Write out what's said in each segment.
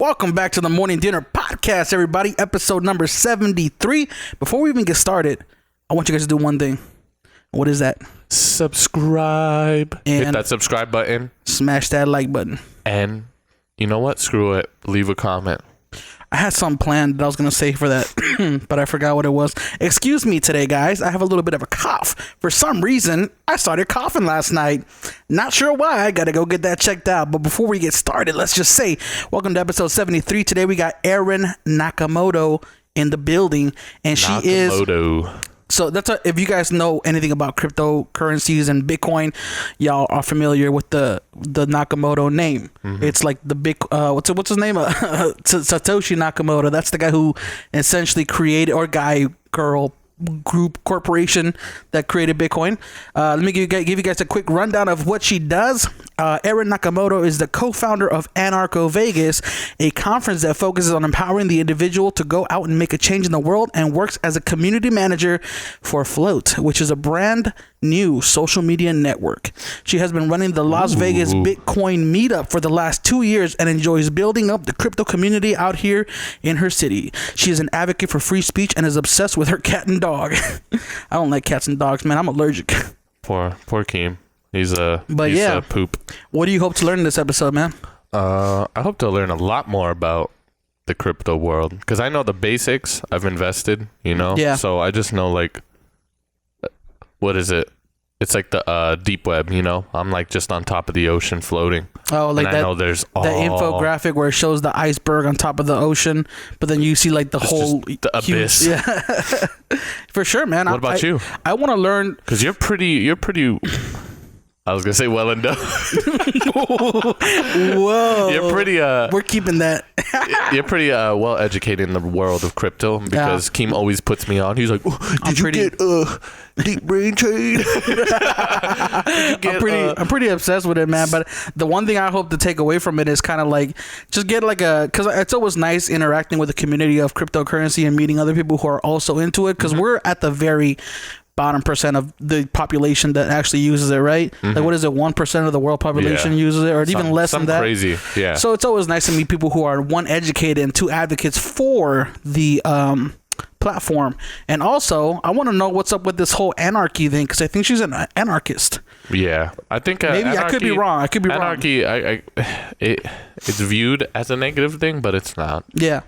Welcome back to the Morning Dinner Podcast, everybody. Episode number 73. Before we even get started, I want you guys to do one thing. What is that? Subscribe. And hit that subscribe button. Smash that like button. And you know what? Screw it. Leave a comment. I had something planned that I was going to say for that, but I forgot what it was. Excuse me today, guys. I have a little bit of a cough. For some reason, I started coughing last night. Not sure why. I got to go get that checked out. But before we get started, let's just say, welcome to episode 73. Today, we got Erin Nakamoto in the building, and she is... So if you guys know anything about cryptocurrencies and Bitcoin, y'all are familiar with the Nakamoto name. Mm-hmm. It's like the big what's his name? Satoshi Nakamoto. That's the guy who essentially created, or guy, girl, group, corporation that created Bitcoin. Let me give you guys a quick rundown of what she does. Erin Nakamoto is the co-founder of Anarchy, a conference that focuses on empowering the individual to go out and make a change in the world, and works as a community manager for Float, which is a brand new social media network. She has been running the Las Vegas Bitcoin meetup for the last 2 years and enjoys building up the crypto community out here in her city. She is an advocate for free speech and is obsessed with her cat and dog. I don't like cats and dogs, man. I'm allergic. Poor Keem. He's a poop. What do you hope to learn in this episode, man? I hope to learn a lot more about the crypto world, because I know the basics. I've invested, Yeah. So I just know, like, what is it? It's like the deep web, I'm like just on top of the ocean floating. Oh, like and that. I know there's that infographic where it shows the iceberg on top of the ocean, but then you see like the whole the abyss. Yeah, for sure, man. What about you? I want to learn, because you're pretty. I was gonna say well and done. Whoa. You're pretty. We're keeping that. You're pretty well educated in the world of crypto, because Keem always puts me on. He's like, "Did you get deep brain trade?" I'm pretty obsessed with it, man. But the one thing I hope to take away from it is kind of like just get like because it's always nice interacting with the community of cryptocurrency and meeting other people who are also into it, because we're at the very bottom % of the population that actually uses it, right? Mm-hmm. Like, what is it? 1% of the world population uses it, or even less than that. Crazy, yeah. So it's always nice to meet people who are, one, educated, and two, advocates for the platform. And also, I want to know what's up with this whole anarchy thing, because I think she's an anarchist. Yeah, I think maybe Anarchy, I could be wrong. Anarchy, it's viewed as a negative thing, but it's not. Yeah.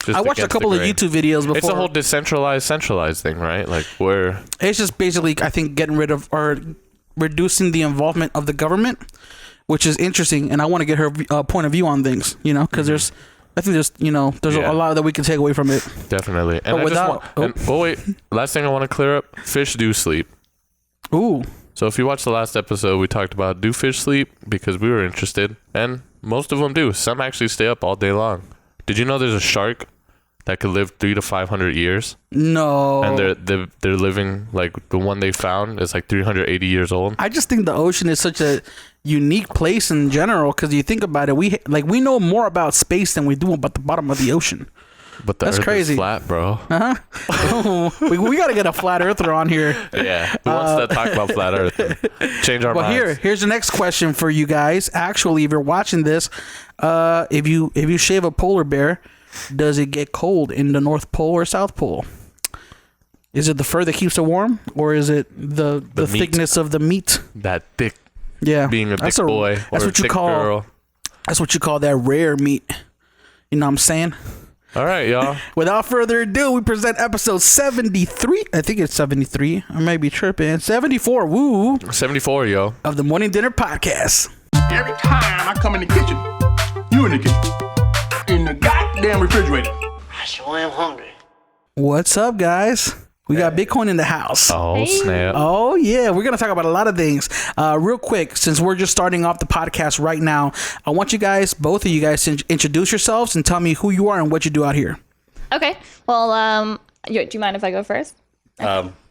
I watched a couple of YouTube videos before. It's a whole decentralized, centralized thing, right? Like, where it's just basically, I think, getting rid of or reducing the involvement of the government, which is interesting. And I want to get her point of view on things, because there's a lot that we can take away from it. Definitely. And wait, last thing I want to clear up: fish do sleep. Ooh. So if you watched the last episode, we talked about, do fish sleep, because we were interested, and most of them do. Some actually stay up all day long. Did you know there's a shark that could live 300 to 500 years? No. And they're living, like, the one they found is like 380 years old. I just think the ocean is such a unique place in general, because you think about it, we know more about space than we do about the bottom of the ocean. But that's Earth crazy. Is flat, bro. We got to get a flat earther on here. Yeah, who wants to talk about flat Earth? Change our minds. Here's the next question for you guys. Actually, if you're watching this, if you shave a polar bear, does it get cold in the North Pole or South Pole? Is it the fur that keeps it warm, or is it the thickness of the meat? That thick. Yeah, being a thick boy or a thick girl. That's what you call that rare meat. You know what I'm saying? All right, y'all. Without further ado, we present episode 73. I think it's 73. I might be tripping. 74. Woo. 74, yo. Of the Morning Dinner Podcast. Every time I come in the kitchen, you in the kitchen, in the goddamn refrigerator. I sure am hungry. What's up, guys? We got Bitcoin in the house. Oh, snap. Oh, yeah. We're going to talk about a lot of things. Real quick, since we're just starting off the podcast right now, I want you guys, both of you guys, to introduce yourselves and tell me who you are and what you do out here. Okay. Well, do you mind if I go first?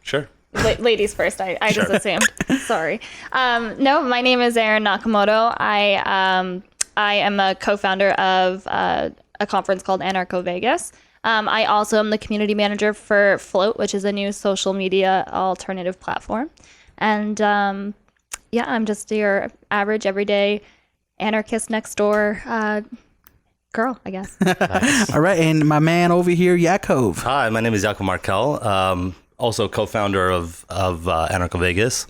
Sure. Ladies first. I just assumed. Sorry. No, my name is Erin Nakamoto. I am a co-founder of a conference called Anarchy. I also am the community manager for Float, which is a new social media alternative platform. And I'm just your average, everyday anarchist next door girl, I guess. All right, and my man over here, Yaakov. Hi, my name is Yaakov Markel, also co-founder of Anarchy Vegas,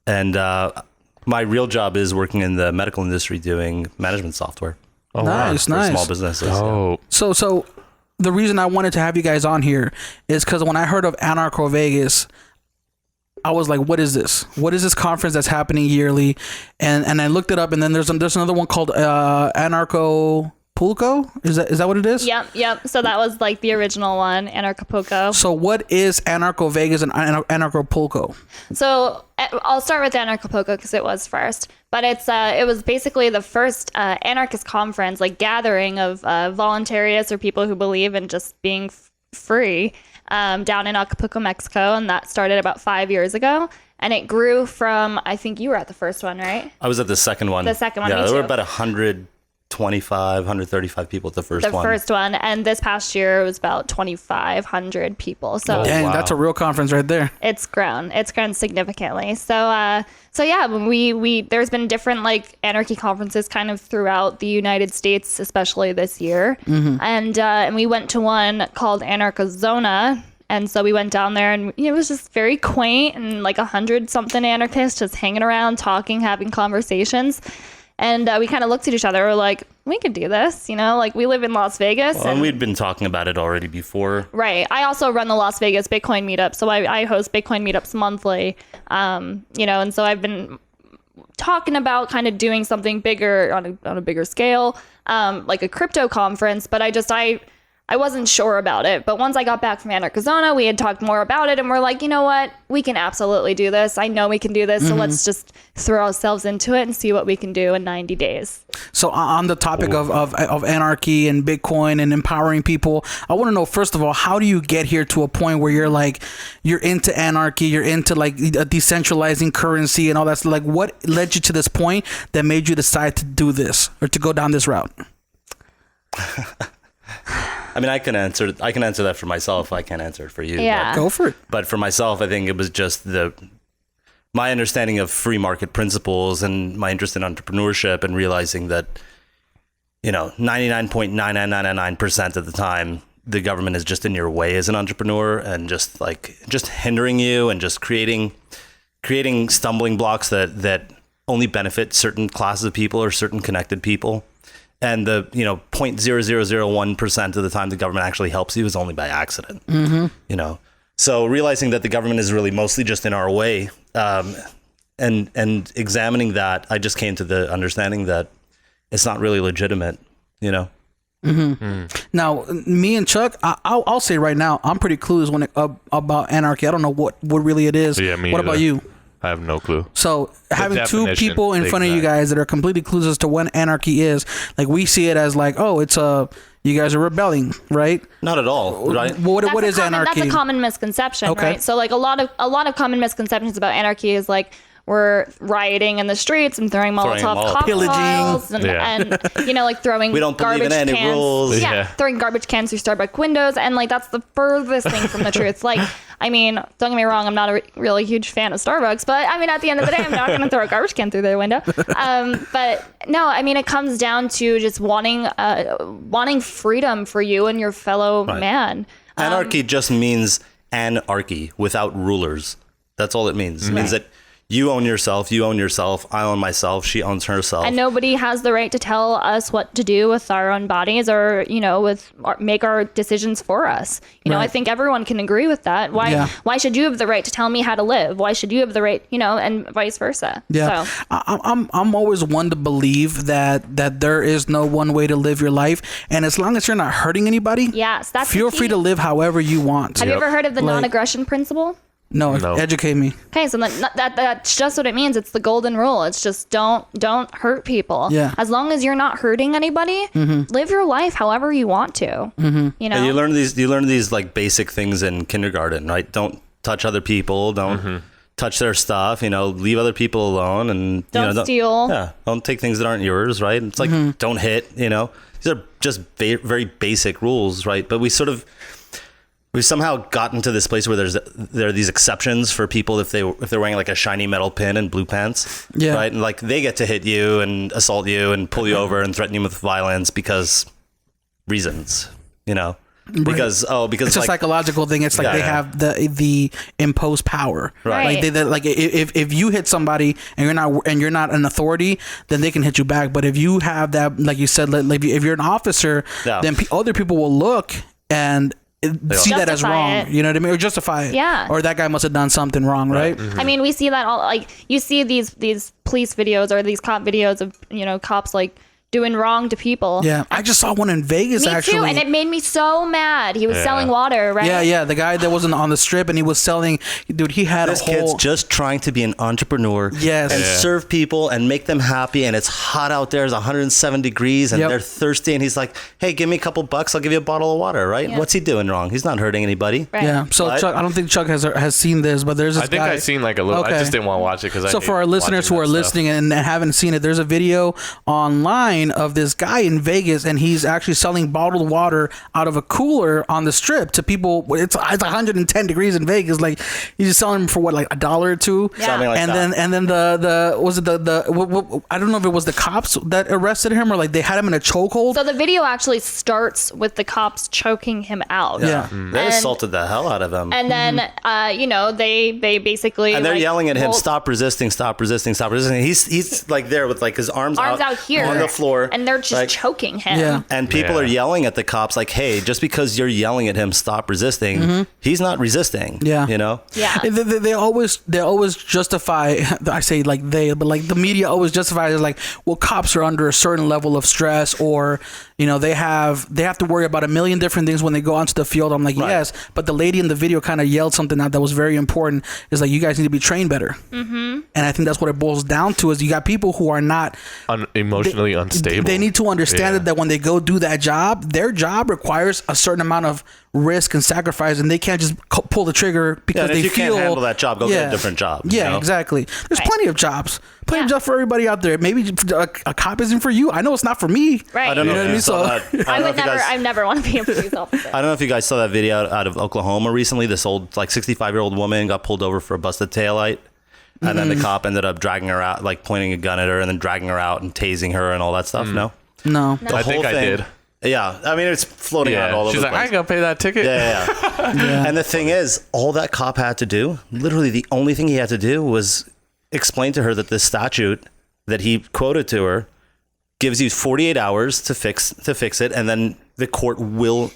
and my real job is working in the medical industry doing management software. Oh, Nice, for nice. small businesses. Oh, So the reason I wanted to have you guys on here is because when I heard of Anarchy Vegas, I was like, what is this? What is this conference that's happening yearly? And I looked it up, and then there's another one called Anarchopulco. Is that what it is? Yep. So that was like the original one, Anarchopulco. So what is Anarcho Vegas and Anarchopulco? So I'll start with Anarchopulco because it was first. But it was basically the first anarchist conference, like gathering of voluntarists or people who believe in just being free down in Acapulco, Mexico. And that started about 5 years ago. And it grew from, I think you were at the first one, right? I was at the second one. The second one, Yeah, me there were too. about 125, 135 people at the first one. The first one. And this past year it was about 2,500 people. So Dang, wow. that's a real conference right there. it's grown significantly. So yeah, we there's been different like anarchy conferences kind of throughout the United States, especially this year. And we went to one called Anarchozona. And so we went down there, and it was just very quaint, and like 100-something anarchists just hanging around, talking, having conversations. And we kind of looked at each other. We're like, we could do this, like we live in Las Vegas. Well, and we'd been talking about it already before. Right. I also run the Las Vegas Bitcoin meetup. So I host Bitcoin meetups monthly, and so I've been talking about kind of doing something bigger on a bigger scale, like a crypto conference. But I wasn't sure about it. But once I got back from Anarchozona, we had talked more about it, and we're like, you know what? We can absolutely do this. I know we can do this. So let's just throw ourselves into it and see what we can do in 90 days. So on the topic of anarchy and Bitcoin and empowering people, I want to know, first of all, how do you get here to a point where you're into anarchy, you're into like decentralizing currency and all that? So like, what led you to this point that made you decide to do this or to go down this route? I mean, I can answer that for myself. I can't answer it for you. Yeah. Go for it. But for myself, I think it was just my understanding of free market principles and my interest in entrepreneurship and realizing that, 99.99999% of the time, the government is just in your way as an entrepreneur and just hindering you and just creating stumbling blocks that only benefit certain classes of people or certain connected people. And the 0.0001% of the time the government actually helps you is only by accident. So realizing that the government is really mostly just in our way, and examining that, I just came to the understanding that it's not really legitimate. Now, me and Chuck, I'll say right now, I'm pretty clueless about anarchy. I don't know what really it is. Yeah, me what either. about you? I have no clue. So having two definition, people in front of you guys that are completely clueless as to what anarchy is, like we see it as like, oh, it's you guys are rebelling, right? Not at all, right? What is anarchy? That's a common misconception, Okay. right? So like a lot of common misconceptions about anarchy is like we're rioting in the streets and throwing Molotov cocktails and like throwing We don't believe garbage in any cans. rules. Yeah, throwing garbage cans through Starbucks windows, and like that's the furthest thing from the truth. Like, I mean, don't get me wrong, I'm not a really huge fan of Starbucks, but I mean, at the end of the day, I'm not going to throw a garbage can through their window. But no, I mean, it comes down to just wanting freedom for you and your fellow man. Anarchy just means anarchy without rulers. That's all it means. It means that you own yourself, I own myself, she owns herself. And nobody has the right to tell us what to do with our own bodies or, make our decisions for us. I think everyone can agree with that. Why should you have the right to tell me how to live? Why should you have the right, and vice versa? Yeah. So. I'm always one to believe that there is no one way to live your life. And as long as you're not hurting anybody, Yes, that's feel the key. free to live however you want. Have you ever heard of the Like- non-aggression principle? No, No. educate me. Okay, so that's just what it means. It's the golden rule. It's just don't hurt people. Yeah. As long as you're not hurting anybody, live your life however you want to. And you learn these like basic things in kindergarten, right? Don't touch other people. Don't touch their stuff. Leave other people alone, and Don't steal. Yeah, don't take things that aren't yours, right? It's like don't hit. These are just very basic rules, right? But we've somehow gotten to this place where there are these exceptions for people if they're wearing like a shiny metal pin and blue pants, right? And like they get to hit you and assault you and pull you over and threaten you with violence because reasons, because it's a psychological thing. It's like they have the imposed power, Right. Like if you hit somebody and you're not an authority, then they can hit you back. But if you have that, like you said, like if you're an officer, then other people will look and see that as wrong. You know what I mean? Or justify it. Yeah. Or that guy must have done something wrong, right? I mean, we see that all. Like you see these police videos or these cop videos of cops like doing wrong to people. Yeah, I just saw one in Vegas actually. Me too, and it made me so mad. He was selling water, right? Yeah, the guy that wasn't on the strip and he was selling. Dude, he had this kid's just trying to be an entrepreneur. Yes. And serve people and make them happy. And it's hot out there. It's 107 degrees and they're thirsty. And he's like, "Hey, give me a couple bucks. I'll give you a bottle of water." Right? Yeah. What's he doing wrong? He's not hurting anybody. Right. Yeah. So But- Chuck, I don't think Chuck has seen this, but there's this I think guy. I've seen like a little. I just didn't want to watch it because So for our listeners who are listening and haven't seen it, there's a video online of this guy in Vegas, and he's actually selling bottled water out of a cooler on the strip to people. It's 110 degrees in Vegas. Like he's just selling them for what, like $1 or $2. Yeah. Something like and that. then the was it the I don't know if it was the cops that arrested him or like they had him in a chokehold. So the video actually starts with the cops choking him out. Yeah. They And- assaulted the hell out of him. And then, they basically And they're like, yelling at him, well, "Stop resisting! Stop resisting! Stop resisting!" He's like there with like his arms out here on the floor, and they're just like, choking him. Yeah. And people are yelling at the cops like, "Hey, just because you're yelling at him, stop resisting. He's not resisting." Yeah. Yeah. They always justify. I say like but like the media always justifies it like, well, cops are under a certain level of stress, or they have to worry about a million different things when they go onto the field. I'm like, yes, but the lady in the video kind of yelled something out that was very important. Is like, you guys need to be trained better. Mm-hmm. And I think that's what it boils down to. Is you got people who are not emotionally unstable. They need to understand that when they go do that job, their job requires a certain amount of risk and sacrifice, and they can't just pull the trigger because and if they you feel can't handle that job, go get a different job. Yeah, exactly. There's plenty of jobs. Plenty of jobs for everybody out there. Maybe a cop isn't for you. I know it's not for me. Right. I don't know You know if what I you mean? saw that. I never want to be a police officer. I don't know if you guys saw that video out of Oklahoma recently. This old, like 65-year-old woman got pulled over for a busted taillight. And then the cop ended up dragging her out, like pointing a gun at her and then dragging her out and tasing her and all that stuff. No? No. I think I did. Yeah. I mean, it's floating out all over She's the like, place. I ain't gonna pay that ticket. Yeah. And the thing is, all that cop had to do, literally the only thing he had to do was explain to her that this statute that he quoted to her gives you 48 hours to fix it, and then the court will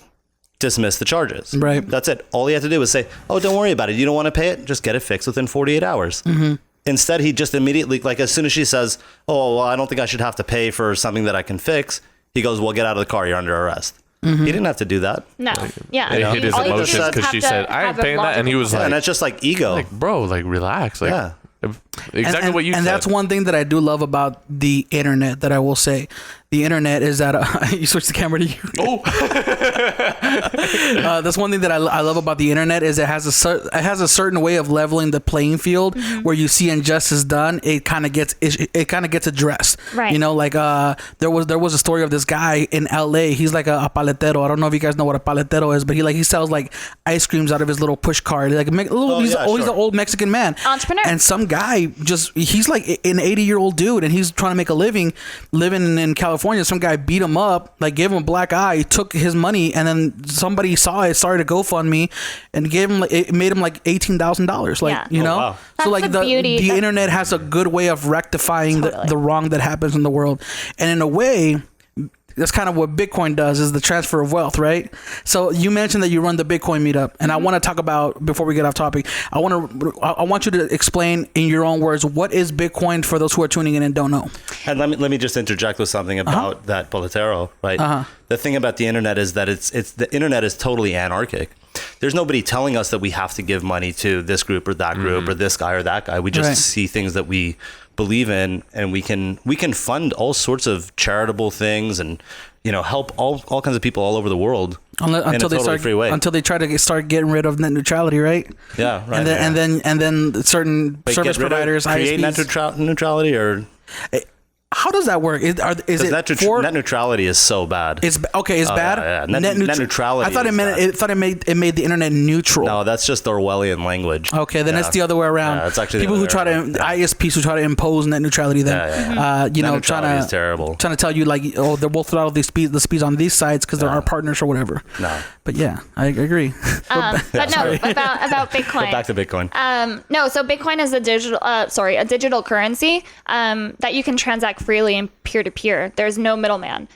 dismiss the charges. Right. That's it. All he had to do was say, "Oh, don't worry about it. You don't want to pay it? Just get it fixed within 48 hours." Mm-hmm. Instead, he just immediately, like as soon as she says, "Oh, well, I don't think I should have to pay for something that I can fix," he goes, "Well, get out of the car. You're under arrest." Mm-hmm. He didn't have to do that. No. Yeah. It hit his All you do emotions is because have she to said, I have ain't a paying that. And he was And like, that's just like ego. bro, like relax. Like, Yeah. Exactly and, what you and said. that's one thing that I do love about the internet that I will say. The internet is that you switch the camera to you. Oh, That's one thing that I love about the internet is it has a certain way of leveling the playing field where you see injustice done. It kind of gets addressed. Right. Like there was a story of this guy in LA. He's like a paletero. I don't know if you guys know what a paletero is, but he sells like ice creams out of his little push cart. Like he's an old Mexican man. Entrepreneur. And some guy he's like an 80-year-old dude and he's trying to make a living living in California. Some guy beat him up, like gave him a black eye, took his money, and then somebody saw it, started a GoFundMe, and it made him like $18,000. Like, Yeah. Wow. So That's like the beauty. the internet has a good way of rectifying Totally. the wrong that happens in the world, and in a way, that's kind of what Bitcoin does, is the transfer of wealth, right? So you mentioned that you run the Bitcoin meetup, and I want to talk about, before we get off topic, I want you to explain in your own words, what is Bitcoin for those who are tuning in and don't know? And let me just interject with something about that Poletero, right? The thing about the internet is that the internet is totally anarchic. There's nobody telling us that we have to give money to this group or that group or this guy or that guy. We just see things that we believe in, and we can fund all sorts of charitable things and help all kinds of people all over the world Until they try to start getting rid of net neutrality, right? Yeah, right. And then certain service providers, create ISPs. net neutrality, or How does that work? Is it net neutrality is so bad. It's okay. It's bad. Yeah. Net neutrality. I thought it made the internet neutral. No, that's just Orwellian language. Okay, then it's the other way around. Yeah, it's actually people who try to ISPs who try to impose net neutrality. Then net neutrality is terrible. Trying to tell you like, oh, they're both out of the speeds on these sides because they're our partners or whatever. No, but yeah, I agree. But no, about Bitcoin. Go back to Bitcoin. No, so Bitcoin is a digital currency that you can transact freely and peer-to-peer. There's no middleman.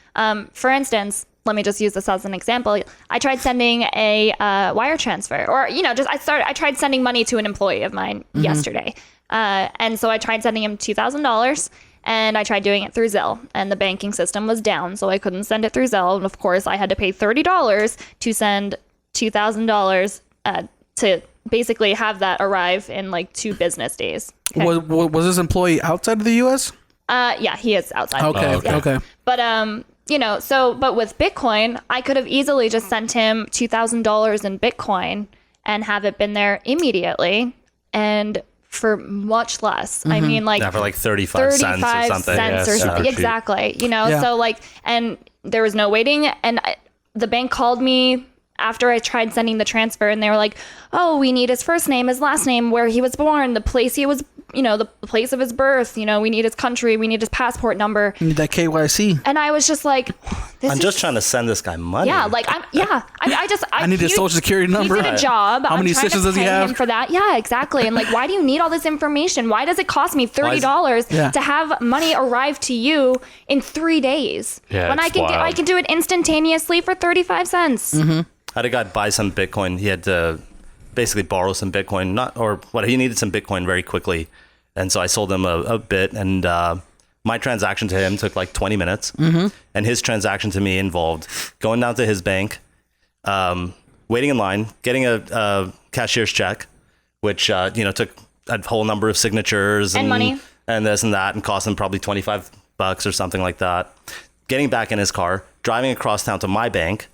For instance, let me just use this as an example. I tried sending a wire transfer, or I tried sending money to an employee of mine yesterday, and so I tried sending him $2,000, and I tried doing it through Zelle, and the banking system was down, so I couldn't send it through Zelle, and of course I had to pay $30 to send $2,000 to basically have that arrive in like 2 business days. Okay? Was this employee outside of the U.S.? Yeah, he is outside. Okay, okay. But but with Bitcoin, I could have easily just sent him $2,000 in Bitcoin and have it been there immediately, and for much less. I mean, like for like 35 cents or something. Exactly. So like, and there was no waiting, and the bank called me after I tried sending the transfer, and they were like, "Oh, we need his first name, his last name, where he was born, the place he was, the place of his birth. We need his country, we need his passport number. You need that KYC." And I was just like, I'm just trying to send this guy money. Yeah, like I need his social security number. He did a job. How many stitches does he have? Him for that? Yeah, exactly. And like, why do you need all this information? Why does it cost me $30 to have money arrive to you in 3 days? Yeah, when I can do it instantaneously for 35 cents. I had a guy buy some Bitcoin. He had to basically borrow some Bitcoin, he needed some Bitcoin very quickly. And so I sold him a bit, and my transaction to him took like 20 minutes. And his transaction to me involved going down to his bank, waiting in line, getting a cashier's check, which took a whole number of signatures and money and this and that, and cost him probably $25 or something like that. Getting back in his car, driving across town to my bank,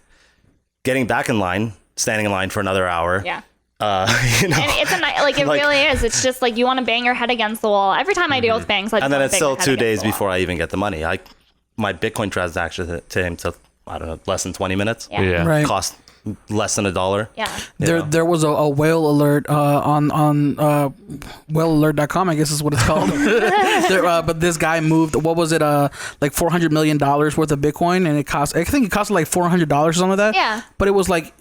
getting back in line, standing in line for another hour. Yeah. And it's it really is. It's just like you want to bang your head against the wall. Every time I deal with banks, and then it's still 2 days before I even get the money. My Bitcoin transaction to him took, I don't know, less than 20 minutes. Yeah. Right. Cost less than $1. Yeah. There was a whale alert on whalealert.com, I guess is what it's called. But this guy moved, what was it, like $400 million worth of Bitcoin, and I think it cost like $400 or something like that. Yeah. But it was like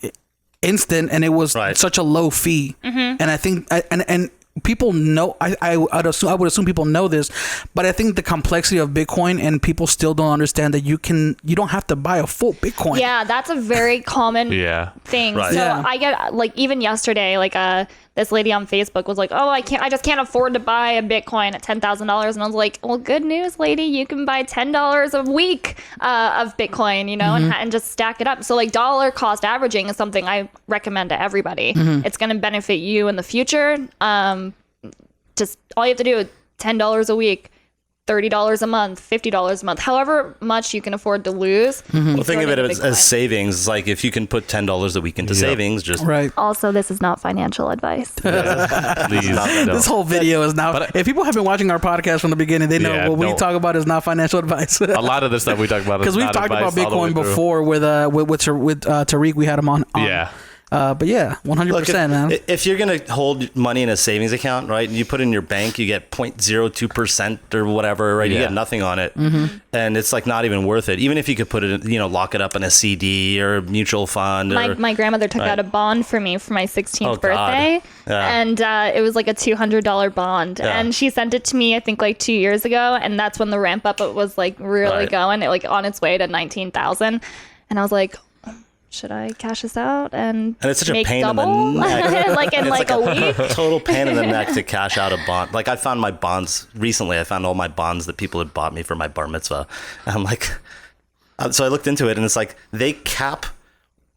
instant, and it was such a low fee. And I think and people know, I would assume people know this, but I think the complexity of Bitcoin, and people still don't understand that you don't have to buy a full Bitcoin. Yeah, that's a very common thing. Right. So I get, like, even yesterday, like this lady on Facebook was like, "Oh, I just can't afford to buy a Bitcoin at $10,000." And I was like, "Well, good news, lady, you can buy $10 a week of Bitcoin, and just stack it up." So like dollar cost averaging is something I recommend to everybody. It's going to benefit you in the future. Just all you have to do is $10 a week, $30 a month, $50 a month, however much you can afford to lose. Well, think of it as savings. Like if you can put $10 a week into savings, just right. Also, this is not financial advice. This whole video is now. If people have been watching our podcast from the beginning, they know what we talk about is not financial advice. A lot of the stuff we talk about is because we've talked about Bitcoin before with Tariq. We had him on. Yeah. But yeah, 100%, man. If you're going to hold money in a savings account, right, and you put it in your bank, you get 0.02% or whatever, right? You get nothing on it. And it's like not even worth it. Even if you could put it, lock it up in a CD or a mutual fund. My grandmother took out a bond for me for my 16th birthday. And it was like a $200 bond. And she sent it to me, I think, like 2 years ago. And that's when the ramp up was like really going, like on its way to 19,000. And I was like, should I cash this out and it's such make a pain double? in the neck. Like in like a week? Total pain in the neck to cash out a bond. Like I found my bonds recently. I found all my bonds that people had bought me for my bar mitzvah. And I'm like, so I looked into it, and it's like they cap,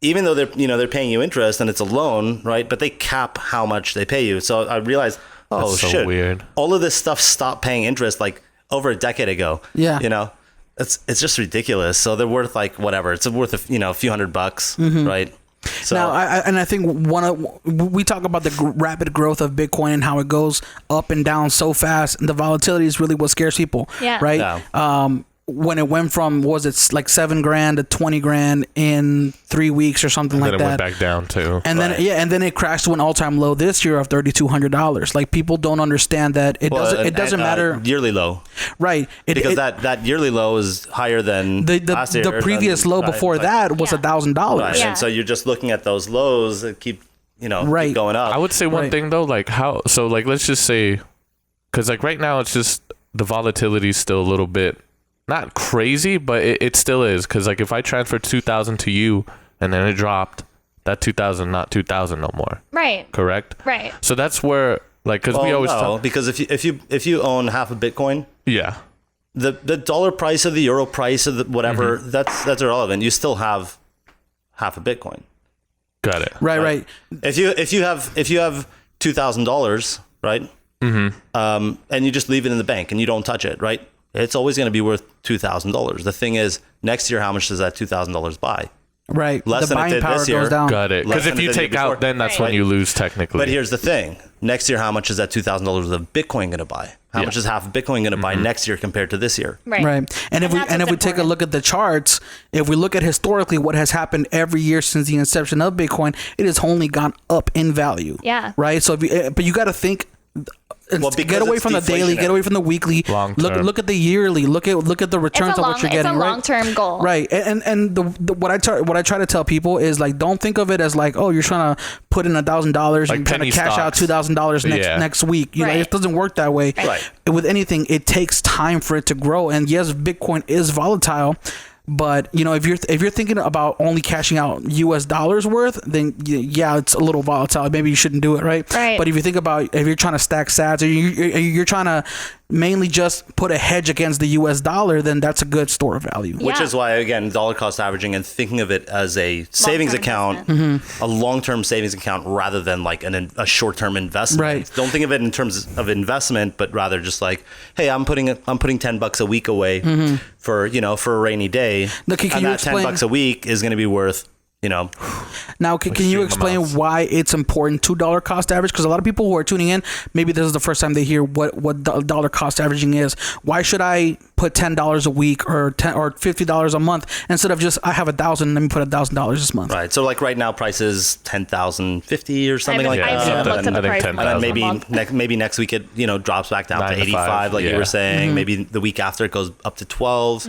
even though they're paying you interest and it's a loan, right? But they cap how much they pay you. So I realized, That's so shit, weird. All of this stuff stopped paying interest like over a decade ago. Yeah. It's just ridiculous. So they're worth like whatever. It's worth a few $100, right? So Now, I think we talk about the rapid growth of Bitcoin and how it goes up and down so fast, and the volatility is really what scares people. Yeah. Right. Yeah. When it went from was it like $7,000 to $20,000 in 3 weeks or something And like then it that. went back down too. And Right. then then it crashed to an all-time low this year of $3,200. Like people don't understand that it doesn't matter. Yearly low, Right. because that yearly low is higher than last year, the previous than- low right, before right. that was Yeah. $1,000. Right. Yeah. And so you're just looking at those lows that keep Right. keep going up. I would say one Right. thing though, like let's just say, because like right now it's just the volatility is still a little bit not crazy, but it still is. Because like if I transfer 2,000 to you and then it dropped, that 2,000 not 2,000 no more. Right. Correct. Right. So that's where like because we Well, always no, talk. because if you own half a Bitcoin, Yeah. the dollar price or the euro price or the whatever, Mm-hmm. that's irrelevant. You still have half a Bitcoin. Got it. Right. If you have $2,000, right? Mm-hmm. And you just leave it in the bank and you don't touch it, right? It's always going to be worth $2,000. The thing is, next year, how much does that $2,000 buy? Right. Less the than it buying did power this year. goes down. Got it. Less Because if than you it did take before. out, then that's Right. when you lose technically. But here's the thing: next year, how much is that $2,000 of Bitcoin going to buy? How Yeah. much is half of Bitcoin going to buy next year compared to this year? Right. Right. And if that's we what's take a important. look at the charts, if we look at historically what has happened every year since the inception of Bitcoin, it has only gone up in value. Yeah. Right. So but you got to think. because Get away it's from the daily. Get deflationary. away from the weekly. Long Look term. at the yearly. Look at the returns of what you're getting. It's a right. long-term goal. Right, and what I try to tell people is like, don't think of it as like, oh, you're trying to put in $1,000 and Like you're trying to penny cash out stocks. $2,000 Yeah. next week. You know, Right. it doesn't work that way. Right. With anything, it takes time for it to grow. And yes, Bitcoin is volatile. But if you're thinking about only cashing out US dollars worth, then yeah, it's a little volatile. Maybe you shouldn't do it, right? Right. But if you think about if you're trying to stack sats or you're trying to mainly just put a hedge against the US dollar, then that's a good store of value. Yeah. Which is why, again, dollar cost averaging and thinking of it as a savings account, Mm-hmm. a long-term savings account rather than like a short-term investment. Right. Don't think of it in terms of investment, but rather just like, hey, I'm putting $10 a week away for a rainy day, Now, can and you that explain- $10 a week is going to be worth, Now, can you extreme explain amounts. why it's important to dollar cost average? Because a lot of people who are tuning in, maybe this is the first time they hear what dollar cost averaging is. Why should I put $10 a week or $50 a month instead of just I have 1,000, let me put $1,000 this month? right. So like right now, price is $10,050 or something like I that. haven't looked at the I think price. 10,000. And then month. maybe next week it drops back down 9 to to 85 5, like you yeah. were saying. Mm-hmm. Maybe the week after it goes up to 12.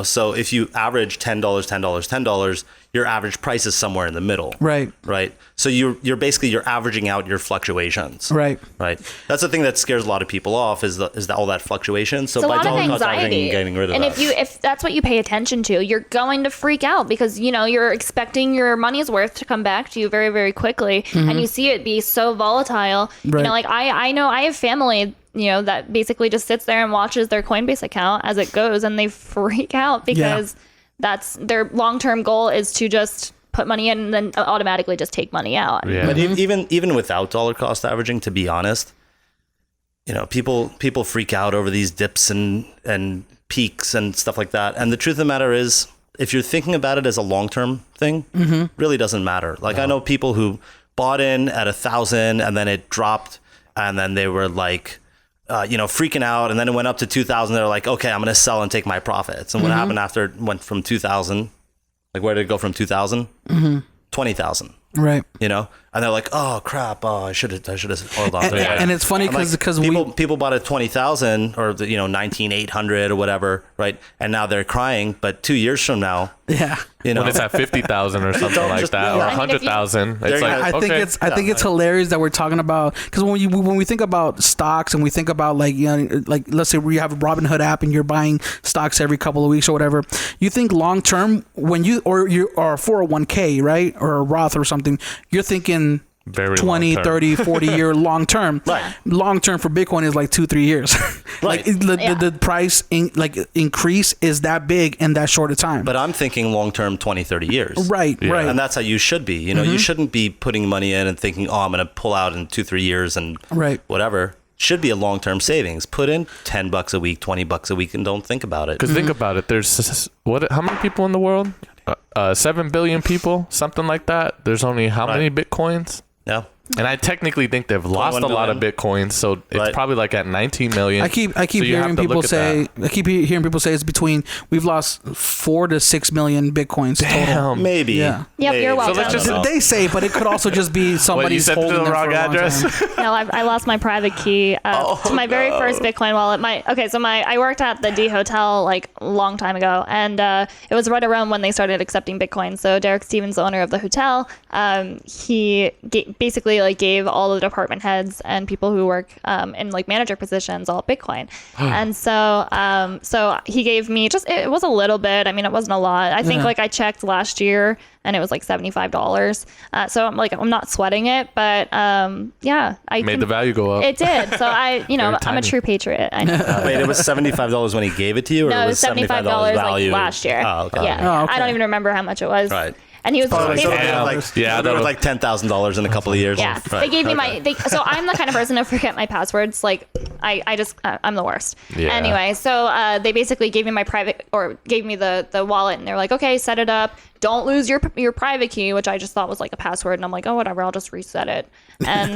So if you average $10, your average price is somewhere in the middle. Right. Right. So you're basically averaging out your fluctuations. Right. Right. That's the thing that scares a lot of people off is all that fluctuation. So It's a by lot of dollar cost averaging anxiety, and getting rid of and that. if that's what you pay attention to, you're going to freak out because you're expecting your money's worth to come back to you very, very quickly, and you see it be so volatile. Right. Like I know I have family that basically just sits there and watches their Coinbase account as it goes, and they freak out because that's their long-term goal is to just put money in and then automatically just take money out. Yeah. But even without dollar cost averaging, to be honest, people freak out over these dips and peaks and stuff like that. And the truth of the matter is, if you're thinking about it as a long-term thing, really doesn't matter. Like I know people who bought in at 1,000 and then it dropped, and then they were like, freaking out, and then it went up to 2,000. They're like, okay, I'm going to sell and take my profits. And what happened after it went from 2,000? Like, where did it go from 2,000? 20,000. Right. And they're like, oh crap, I should have hold on. And it's funny I'm like, because people bought at 20,000 or 19,800 or whatever, right? And now they're crying. But 2 years from now, When it's at 50,000 or something like just- that, yeah. or I mean, if you- 100,000, There it's you like go. I think it's hilarious that we're talking about, because when we think about stocks and we think about like let's say we have a Robinhood app and you're buying stocks every couple of weeks or whatever, you think long term when you or 401k, right, or a Roth or something, you're thinking very 20, long-term. 30, 40 year long term. Right. Long term for Bitcoin is like 2-3 years. Right. The price increase is that big in that short of time. But I'm thinking long term, 20, 30 years. Right. Yeah. Right. And that's how you should be. You shouldn't be putting money in and thinking, oh, I'm going to pull out in 2-3 years and Right. whatever. Should be a long term savings. Put in $10 a week, $20 a week, and don't think about it. Because think about it, there's how many people in the world? 7 billion people, something like that. There's only how many Bitcoins? Yeah. And I technically think they've lost a lot of Bitcoins, so it's probably like at 19 million. I keep hearing people say it's between, we've lost 4 to 6 million Bitcoins total. Maybe. Yeah. Yep, Maybe. you're welcome. So let's just They say, but it could also just be somebody's what, you holding sent it to the them wrong for a long address? time. No, I lost my private key to my very first Bitcoin wallet. I worked at the D Hotel like a long time ago, and it was right around when they started accepting Bitcoin. So Derek Stevens, the owner of the hotel, he basically like gave all the department heads and people who work in like manager positions all Bitcoin. And so he gave me it was a little bit. I mean, it wasn't a lot. I think like I checked last year and it was like $75. So I'm not sweating it, but I Made the value go up. It did. So I'm a tiny. true patriot. I know. Wait, it was $75 when he gave it to you, or No, it was $75 value like last year. Oh, okay. Yeah. Oh, okay. I don't even remember how much it was. Right. And he was So basically, it was like $10,000 in a couple of years. yeah. Right. They gave me so I'm the kind of person to forget my passwords. Like I'm the worst. Yeah. Anyway, so they basically gave me my gave me the wallet, and they're like, okay, set it up. Don't lose your private key, which I just thought was like a password. And I'm like, oh, whatever, I'll just reset it. And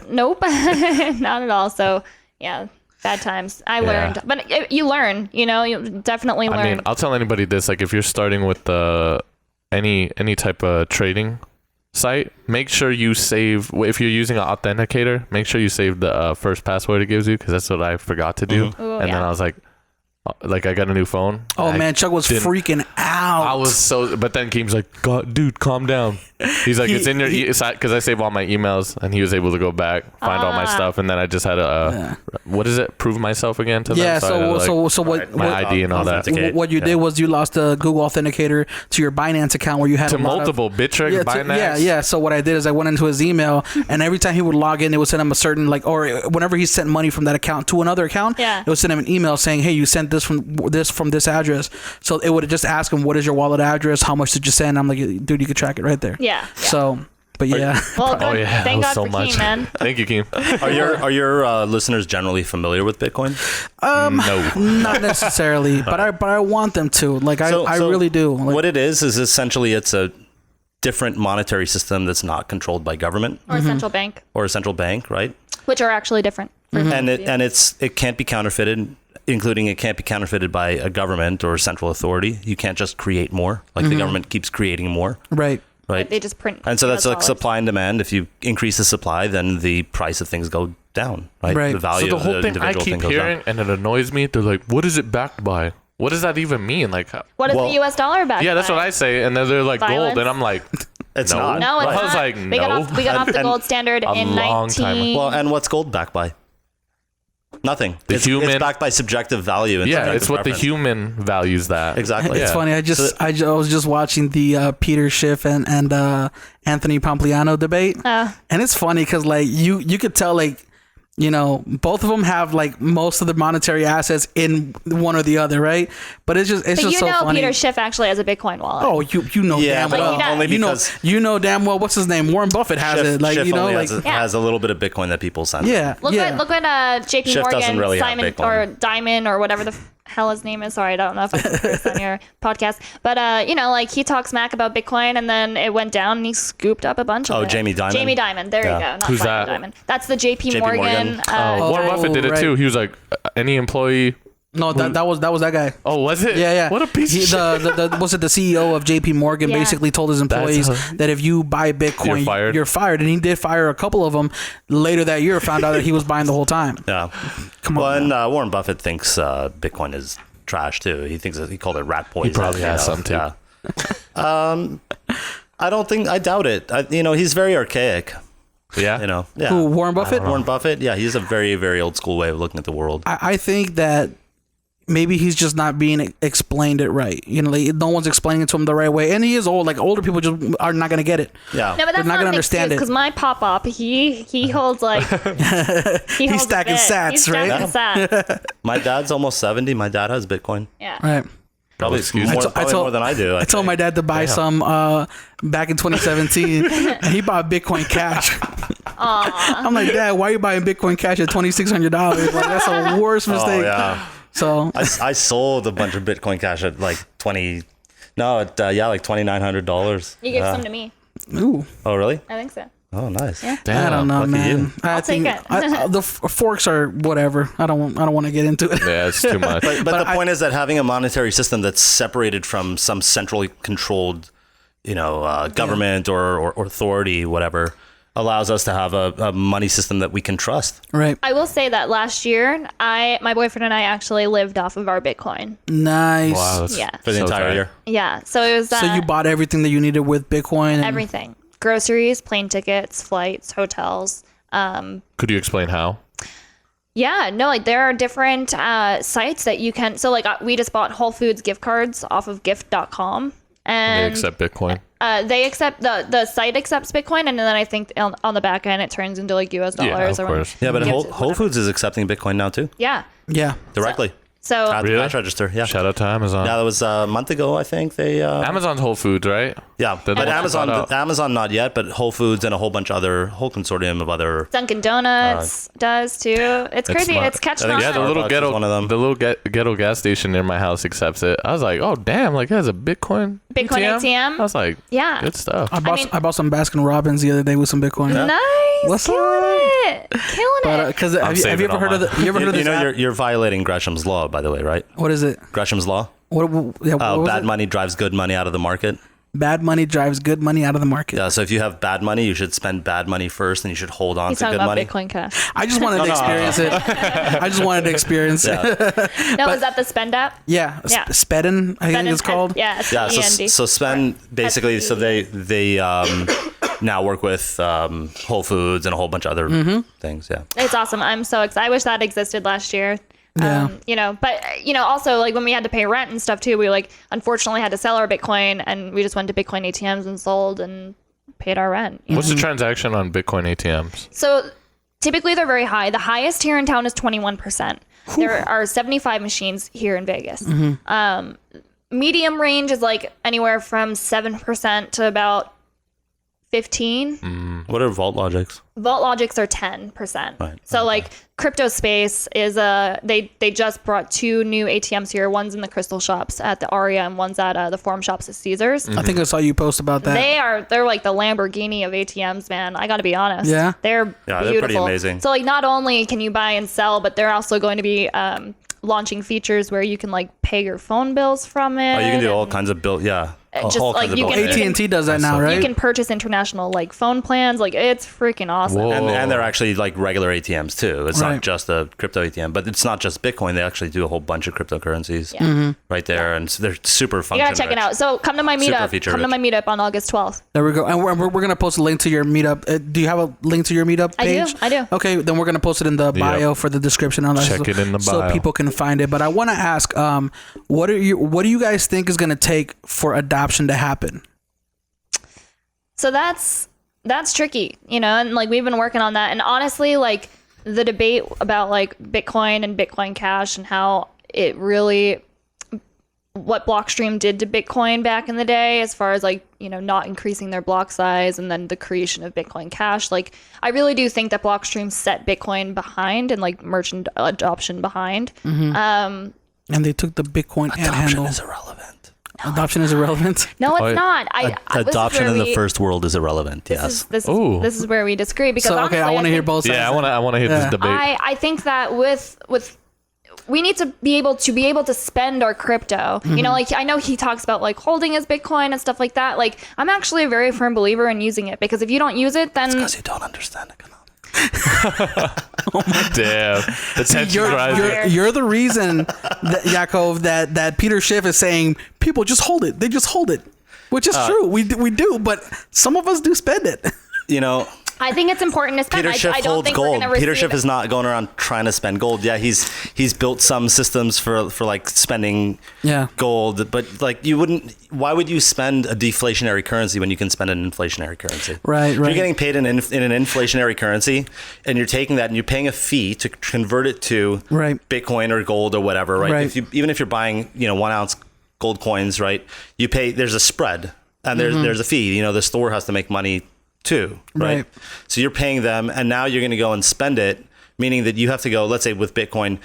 nope, not at all. So yeah. Bad times. I learned, but you learn. You definitely learn. I mean, I'll tell anybody this: like, if you're starting with any type of trading site, make sure you save. If you're using an authenticator, make sure you save the first password it gives you, because that's what I forgot to do. Ooh, and then I was like I got a new phone. Oh man, Chuck was freaking out. I was but then Keem's like, God, dude, calm down. He's like, it's in your because I save all my emails, and he was able to go back, find all my stuff, and then I just had to what is it? Prove myself again to them. Yeah. So what? My ID and all that. What you did was you lost a Google Authenticator to your Binance account, where you had To multiple Bittrex, Binance. Yeah. So what I did is I went into his email, and every time he would log in, it would send him a certain or whenever he sent money from that account to another account, it would send him an email saying, hey, you sent this from this address. So it would just ask him, what is your wallet address? How much did you send? I'm like, dude, you could track it right there. Yeah. So, but yeah. Well, good. Oh yeah, Thank God that was so for much. Keem, man. Thank you, Keem. Are your listeners generally familiar with Bitcoin? No. Not necessarily, but I want them to. Like I really do. Like, What it is essentially it's a different monetary system that's not controlled by government Or a central bank, or a central bank, right? which are actually different. And it can't be counterfeited, including it can't be counterfeited by a government or a central authority. You can't just create more. Like the government keeps creating more. right. Right. They just print. And so that's US like dollars. supply and demand. If you increase the supply, then the price of things go down, right? Right. The value So the of whole the thing I individual thing keep goes hearing, down. and it annoys me. They're like, "What is it backed by? What does that even mean?" Like, What is the US dollar back? yeah, that's by? what I say, and then they're like Violence? gold, and I'm like, It's no. not. No, it's I not. was like, we got no. off the And- gold standard a in long time 19. Well, and what's gold backed by? Nothing. It's backed by subjective value. And yeah, subjective it's what the preference. human values that. Exactly. It's Yeah. funny. I was just watching the Peter Schiff and Anthony Pompliano debate, and it's funny because like you could tell like, both of them have like most of the monetary assets in one or the other, right? But it's just But so funny. Peter Schiff actually has a Bitcoin wallet. Oh, you know Yeah, damn but well. only you because know damn well what's his name? Warren Buffett has it. Like Schiff only like has a little bit of Bitcoin that people send. yeah. Look yeah. at JP Schiff doesn't Morgan, really have Simon Bitcoin. or Diamond or whatever the hell his name is. Sorry, I don't know if I put this on your podcast. But like he talks smack about Bitcoin, and then it went down, and he scooped up a bunch of Oh, it. Jamie Dimon? Jamie Dimon. There you go. Not Who's Simon that? Diamond. That's the JP JP Morgan. Morgan. Warren Buffett did it right. too. He was like, any employee. No, that was that guy. Oh, was it? Yeah. What a piece of shit. The was it the CEO of JP Morgan Yeah. basically told his employees that if you buy Bitcoin, You're fired. and he did fire a couple of them. Later that year, found out that he was buying the whole time. Yeah. Come on. And Warren Buffett thinks Bitcoin is trash too. He thinks he called it rat poison. He probably has some too. Yeah. I doubt it. He's very archaic. Yeah. Yeah. Who, Warren Buffett? Warren Buffett. Yeah, he's a very, very old school way of looking at the world. I think that maybe he's just not being explained it right. Like, no one's explaining it to him the right way, and he is old. Like older people just are not gonna get it. Yeah. No, but that's not gonna an understand it. because my pop he holds like he's stacking sats, He's right? stacking sats. My dad's almost 70. My dad has Bitcoin. Yeah. Right. Probably, excuse me. more than I do. I told my dad to buy some back in 2017, and he bought Bitcoin Cash. I'm like, Dad, why are you buying Bitcoin Cash at $2,600? Like, that's the worst mistake. Oh, yeah. So I sold a bunch of Bitcoin Cash at like 2019 No, like $2,900. You give some to me. Ooh. Oh, really? I think so. Oh, nice. Yeah. Damn. I don't know, lucky man. you. I'll take it. The forks are whatever. I don't want to get into it. Yeah, it's too much. But the point is that having a monetary system that's separated from some centrally controlled, government or authority, whatever, allows us to have a money system that we can trust. Right. I will say that last year, my boyfriend and I actually lived off of our Bitcoin. Nice. Wow, that's Yeah. For the so entire tight. year. Yeah. So it was So you bought everything that you needed with Bitcoin? And everything. Groceries, plane tickets, flights, hotels. Could you explain how? Yeah, no, like there are different sites that you can. So like we just bought Whole Foods gift cards off of gift.com. They And accept Bitcoin. they accept the site accepts Bitcoin, and then I think on the back end it turns into like US Yeah, dollars of or course. Yeah, but Gives- Whole Foods is accepting Bitcoin now too, Yeah. Yeah. directly. So At the Really? cash register, yeah. Shout out to Amazon. Yeah, that was a month ago, I think. They Amazon's Whole Foods, right? yeah, They're but the ones that bought out. Amazon not yet, but Whole Foods and a whole consortium of other. Dunkin' Donuts does too. It's crazy. smart. It's catching I on. think Yeah, the little Starbucks is ghetto, one of them. the little ghetto gas station near my house accepts it. I was like, oh damn, like it has a Bitcoin ATM? I was like, Yeah. good stuff. I bought mean- I bought some Baskin Robbins the other day with some Bitcoin. Nice. What's killing up? it. Killing But it. because have you saving ever all heard of mine. you ever heard of this? app? You're violating Gresham's law, by the way, right? What is it? Gresham's law. What was Bad it? money drives good money out of the market. Bad money drives good money out of the market. Yeah, so if you have bad money, you should spend bad money first, and you should hold on He's to talking good about money. Bitcoin Cash. I just wanted to experience it. I just wanted to experience it. No, is that the Spend app? Yeah. Yeah. Spedden, I think it's called. Yeah. Yeah, S-E-N-D. so spend basically. So they now work with Whole Foods and a whole bunch of other things. Yeah. It's awesome. I'm so excited. I wish that existed last year. Yeah. But also like when we had to pay rent and stuff too, we like unfortunately had to sell our Bitcoin, and we just went to Bitcoin ATMs and sold and paid our rent. What's the transaction on Bitcoin ATMs? So typically they're very high. The highest here in town is 21%. There are 75 machines here in Vegas. Medium range is like anywhere from 7% to about 15. What are Vault Logics? Vault Logics are 10%. Right. So like crypto space is they just brought 2 new ATMs here. One's in the Crystal Shops at the Aria, and one's at the Forum Shops at Caesars. I think I saw you post about that. They're like the Lamborghini of ATMs, man. I got to be honest. Yeah? They're Yeah, beautiful. they're pretty amazing. So like not only can you buy and sell, but they're also going to be launching features where you can like pay your phone bills from it. Oh, you can do all and kinds of build. Yeah, just all like kinds of you build. can- AT&T does that now, right? You can purchase international like phone plans. Like it's freaking awesome. Whoa. And they're actually like regular ATMs too. It's Right. not just a crypto ATM, but it's not just Bitcoin. They actually do a whole bunch of cryptocurrencies right there, and so they're super You functional. gotta check it out. So come to my Super meetup. feature Come to rich. my meetup on August 12th. There we go. And we're going to post a link to your meetup. Do you have a link to your meetup page? I do. Okay, then we're going to post it in the bio for the description. On that, Check it in the so bio. people can find it. But I want to ask, what do you guys think is going to take for adoption to happen? So that's tricky, and like we've been working on that. And honestly, like the debate about like Bitcoin and Bitcoin Cash and how it really what Blockstream did to Bitcoin back in the day, as far as like, not increasing their block size, and then the creation of Bitcoin Cash. Like, I really do think that Blockstream set Bitcoin behind and like merchant adoption behind. And they took the Bitcoin ant handle. is irrelevant. Adoption is irrelevant. No, it's Oh, not. Adoption in the first world is irrelevant. Yes. This Ooh. is where we disagree, because So honestly, okay, I want to hear think- both sides. Yeah, I want to hear Yeah. this debate. I think that with we need to be able to spend our crypto. Like I know he talks about like holding his Bitcoin and stuff like that. Like I'm actually a very firm believer in using it, because if you don't use it, then Because you don't understand economics. Damn, the tension's rising. You're the reason, that, Yaakov, that Peter Schiff is saying people just hold it. They just hold it, which is true. We do, but some of us do spend it. I think it's important to spend. Peter Schiff I don't holds think we're gold. gonna Peter receive Schiff is not going around trying to spend gold. Yeah, he's built some systems for like spending gold, but like you wouldn't. Why would you spend a deflationary currency when you can spend an inflationary currency? Right. If you're getting paid in an inflationary currency, and you're taking that and you're paying a fee to convert it to Bitcoin or gold or whatever, right? Right. Even if you're buying 1 ounce gold coins, right? You pay. There's a spread, and there's a fee. The store has to make money too, right? So you're paying them, and now you're going to go and spend it, meaning that you have to go, let's say with Bitcoin,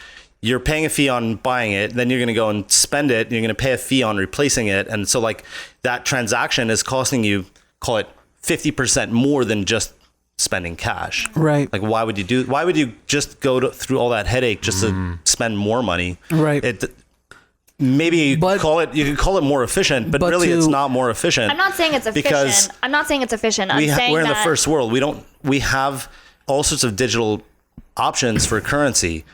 you're paying a fee on buying it, then you're going to go and spend it, and you're going to pay a fee on replacing it. And so like that transaction is costing you, call it 50% more than just spending cash. Right. Like why would you just go through all that headache just to spend more money? Right. Maybe you could call it more efficient, but really it's not more efficient. I'm not saying it's efficient. Because I'm not saying it's efficient. we're in the first world. We have all sorts of digital options for currency.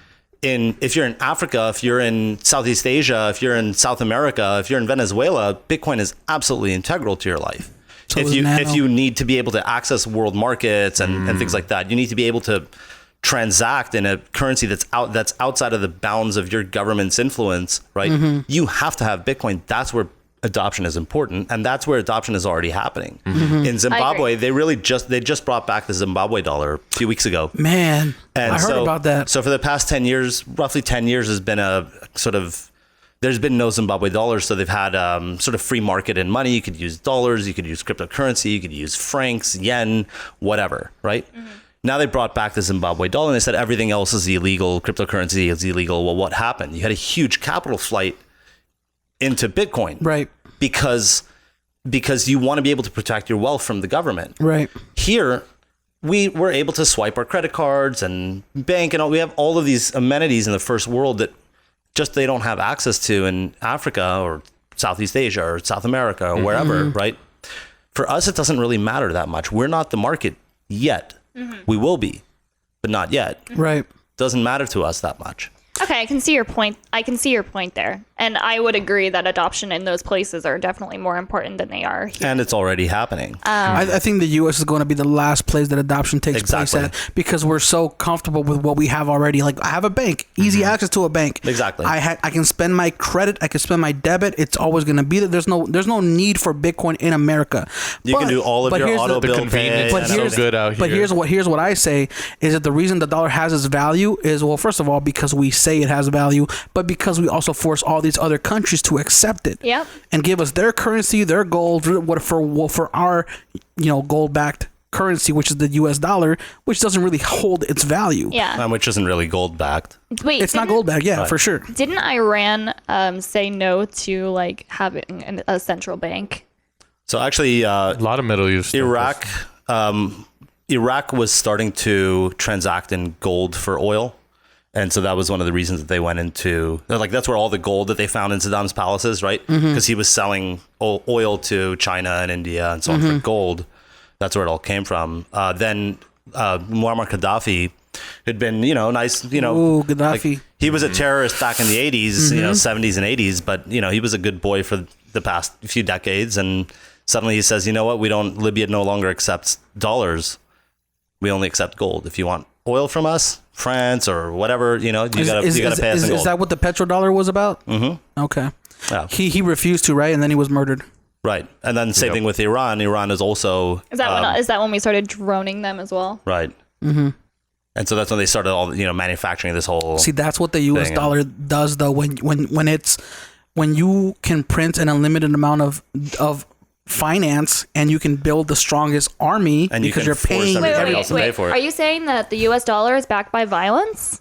If you're in Africa, if you're in Southeast Asia, if you're in South America, if you're in Venezuela, Bitcoin is absolutely integral to your life. So if you need to be able to access world markets and things like that, you need to be able to transact in a currency that's outside of the bounds of your government's influence, right? You have to have Bitcoin. That's where adoption is important, and that's where adoption is already happening. In Zimbabwe, they just brought back the Zimbabwe dollar a few weeks ago. Man, and I heard about that. So for the past 10 years, roughly 10 years has been there's been no Zimbabwe dollars, so they've had sort of free market in money. You could use dollars, you could use cryptocurrency, you could use francs, yen, whatever, right? Now they brought back the Zimbabwe dollar and they said everything else is illegal, cryptocurrency is illegal. Well, what happened? You had a huge capital flight into Bitcoin. Right. Because you want to be able to protect your wealth from the government. Right. Here, we were able to swipe our credit cards and bank and all. We have all of these amenities in the first world that just they don't have access to in Africa or Southeast Asia or South America or wherever, right? For us, it doesn't really matter that much. We're not the market yet. We will be, but not yet. Right. Doesn't matter to us that much. Okay, I can see your point. There. And I would agree that adoption in those places are definitely more important than they are here. And it's already happening. I think the U.S. is going to be the last place that adoption takes place at, because we're so comfortable with what we have already. Like I have a bank, easy access to a bank. Exactly. I can spend my credit, I can spend my debit. It's always going to be there. There's no need for Bitcoin in America. You can do all of your auto bill convenience. pay. But so good out here. But here's what I say is that the reason the dollar has its value is, well, first of all, because we say it has value, but because we also force all these other countries to accept it. Yep. And give us their currency, their gold, for our gold backed currency, which is the US dollar, which doesn't really hold its value. Yeah. Which isn't really gold backed. Wait, It's not gold backed, yeah, for sure. Didn't Iran say no to like having a central bank? So actually, a lot of Middle East. Iraq was starting to transact in gold for oil. And so that was one of the reasons that they went into, like, that's where all the gold that they found in Saddam's palaces, right? Because he was selling oil to China and India and so on for gold. That's where it all came from. Then Muammar Gaddafi had been, nice, Ooh, Gaddafi. Like, he was a terrorist back in the 80s, 70s and 80s, but, he was a good boy for the past few decades. And suddenly he says, you know what, Libya no longer accepts dollars. We only accept gold. If you want oil from us, France or whatever, you gotta pay us in gold. Is that what the petrodollar was about? Okay. Yeah. He refused to, right? And then he was murdered. Right. And then same thing with Iran. Iran is also... Is that when we started droning them as well? Right. And so that's when they started all, manufacturing this whole... See, that's what the U.S. dollar does, though. When you can print an unlimited amount of finance and you can build the strongest army and because you're paying everybody else to pay for it. Are you saying that the U.S. dollar is backed by violence?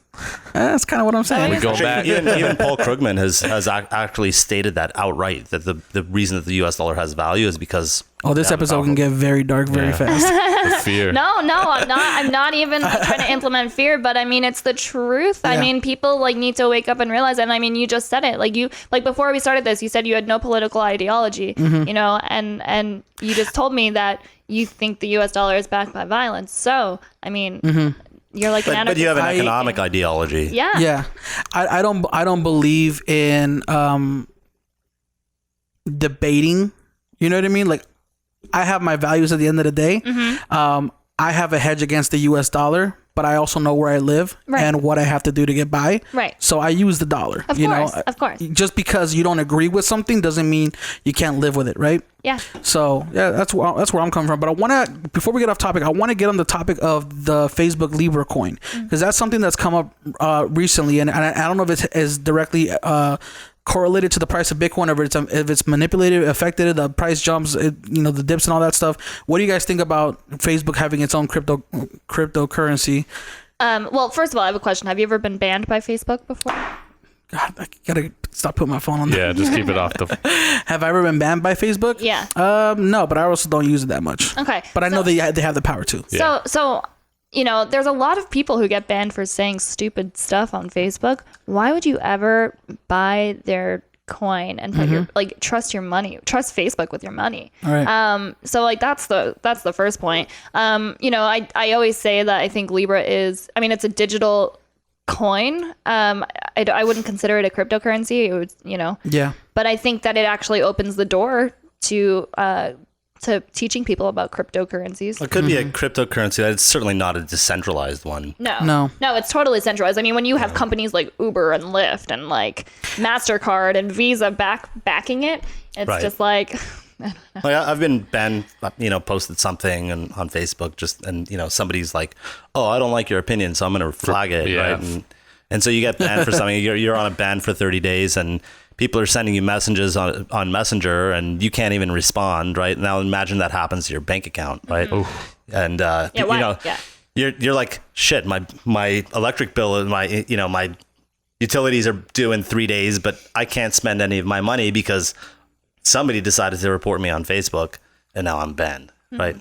That's kind of what I'm saying. We go back. Even Paul Krugman has actually stated that outright, that the reason that the U.S. dollar has value is because... Oh, this episode can get very dark very fast. The fear. No, I'm not even trying to implement fear, but I mean, it's the truth. Yeah. I mean, people need to wake up and realize, and I mean, you just said it. Before we started this, you said you had no political ideology, and you just told me that you think the U.S. dollar is backed by violence. So, I mean, you're like an anarchist. But you have an economic ideology. Yeah. Yeah. I don't believe in debating. You know what I mean? Like, I have my values at the end of the day. I have a hedge against the U.S. dollar, but I also know where I live and what I have to do to get by. Right. So I use the dollar. Of course. Just because you don't agree with something doesn't mean you can't live with it, right? Yeah. So yeah, that's where I'm coming from. But I want to, before we get off topic, I want to get on the topic of the Facebook Libra coin, because that's something that's come up recently, and I don't know if it is directly correlated to the price of Bitcoin, or if it's manipulated, affected, the price jumps, the dips and all that stuff. What do you guys think about Facebook having its own cryptocurrency? Well, first of all, I have a question. Have you ever been banned by Facebook before? God, I gotta stop putting my phone on. Yeah, just keep it off the. Have I ever been banned by Facebook? Yeah. No, but I also don't use it that much. Okay. But I know they have the power to. Yeah. So, there's a lot of people who get banned for saying stupid stuff on Facebook. Why would you ever buy their coin and put your trust trust Facebook with your money? All right. So that's the first point. I always say that I think Libra it's a digital coin. I wouldn't consider it a cryptocurrency. It would, Yeah. but I think that it actually opens the door to teaching people about cryptocurrencies. It could be a cryptocurrency. It's certainly not a decentralized one. No, it's totally centralized. I mean, when you have companies like Uber and Lyft and like MasterCard and Visa backing it, it's Right. just like, I've been banned, posted something on Facebook and somebody's like, oh, I don't like your opinion, so I'm going to flag it. Yeah. Right. And so you get banned for something, you're on a ban for 30 days and people are sending you messages on Messenger and you can't even respond. Right. Now imagine that happens to your bank account. Right. And, you're like, shit, my electric bill and my utilities are due in 3 days, but I can't spend any of my money because somebody decided to report me on Facebook and now I'm banned, right?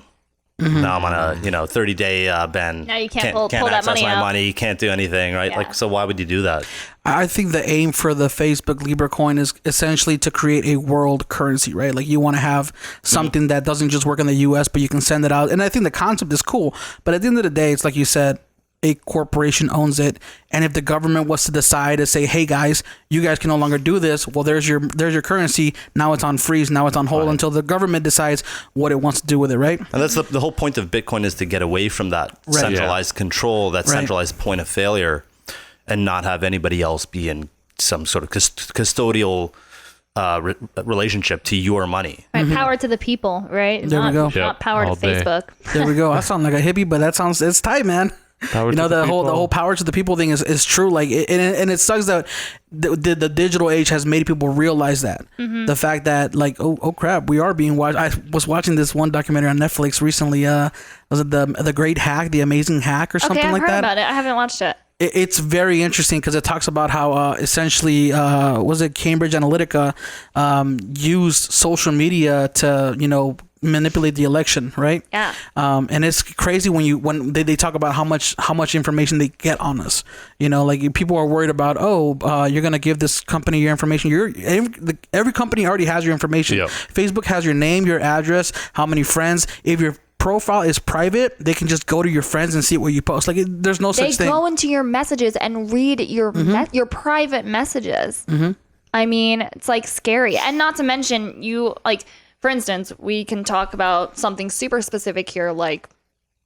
Now I'm on a 30-day ban. Now you can't pull that access money my out. money, can't do anything, right? Yeah. So why would you do that? I think the aim for the Facebook Libra coin is essentially to create a world currency, right? Like you want to have something that doesn't just work in the US, but you can send it out. And I think the concept is cool. But at the end of the day, it's like you said, a corporation owns it. And if the government was to decide to say, hey guys, you guys can no longer do this, well, there's your currency. Now it's on freeze. Now it's on hold until the government decides what it wants to do with it, right? And that's the whole point of Bitcoin is to get away from that centralized control, that centralized point of failure, and not have anybody else be in some sort of custodial relationship to your money. Right, power to the people, right? There we go. Not power to all day. Facebook. There we go. I sound like a hippie, but it's tight, man. Power to the people. whole power to the people thing is true. Like, and it sucks that the digital age has made people realize that the fact that like, oh crap, we are being watched. I was watching this one documentary on Netflix recently. Was it the Great Hack, the Amazing Hack, or something I've like heard that? about it. I haven't watched it. It's very interesting because it talks about how essentially was it Cambridge Analytica used social media to manipulate the election, right? Yeah. And it's crazy when they talk about how much information they get on us. Like people are worried about, you're gonna give this company your information. Every company already has your information. Yep. Facebook has your name, your address, how many friends. If your profile is private, they can just go to your friends and see what you post. Like there's no such thing. They go into your messages and read your your private messages. I mean, it's like scary. And not to mention for instance, we can talk about something super specific here, like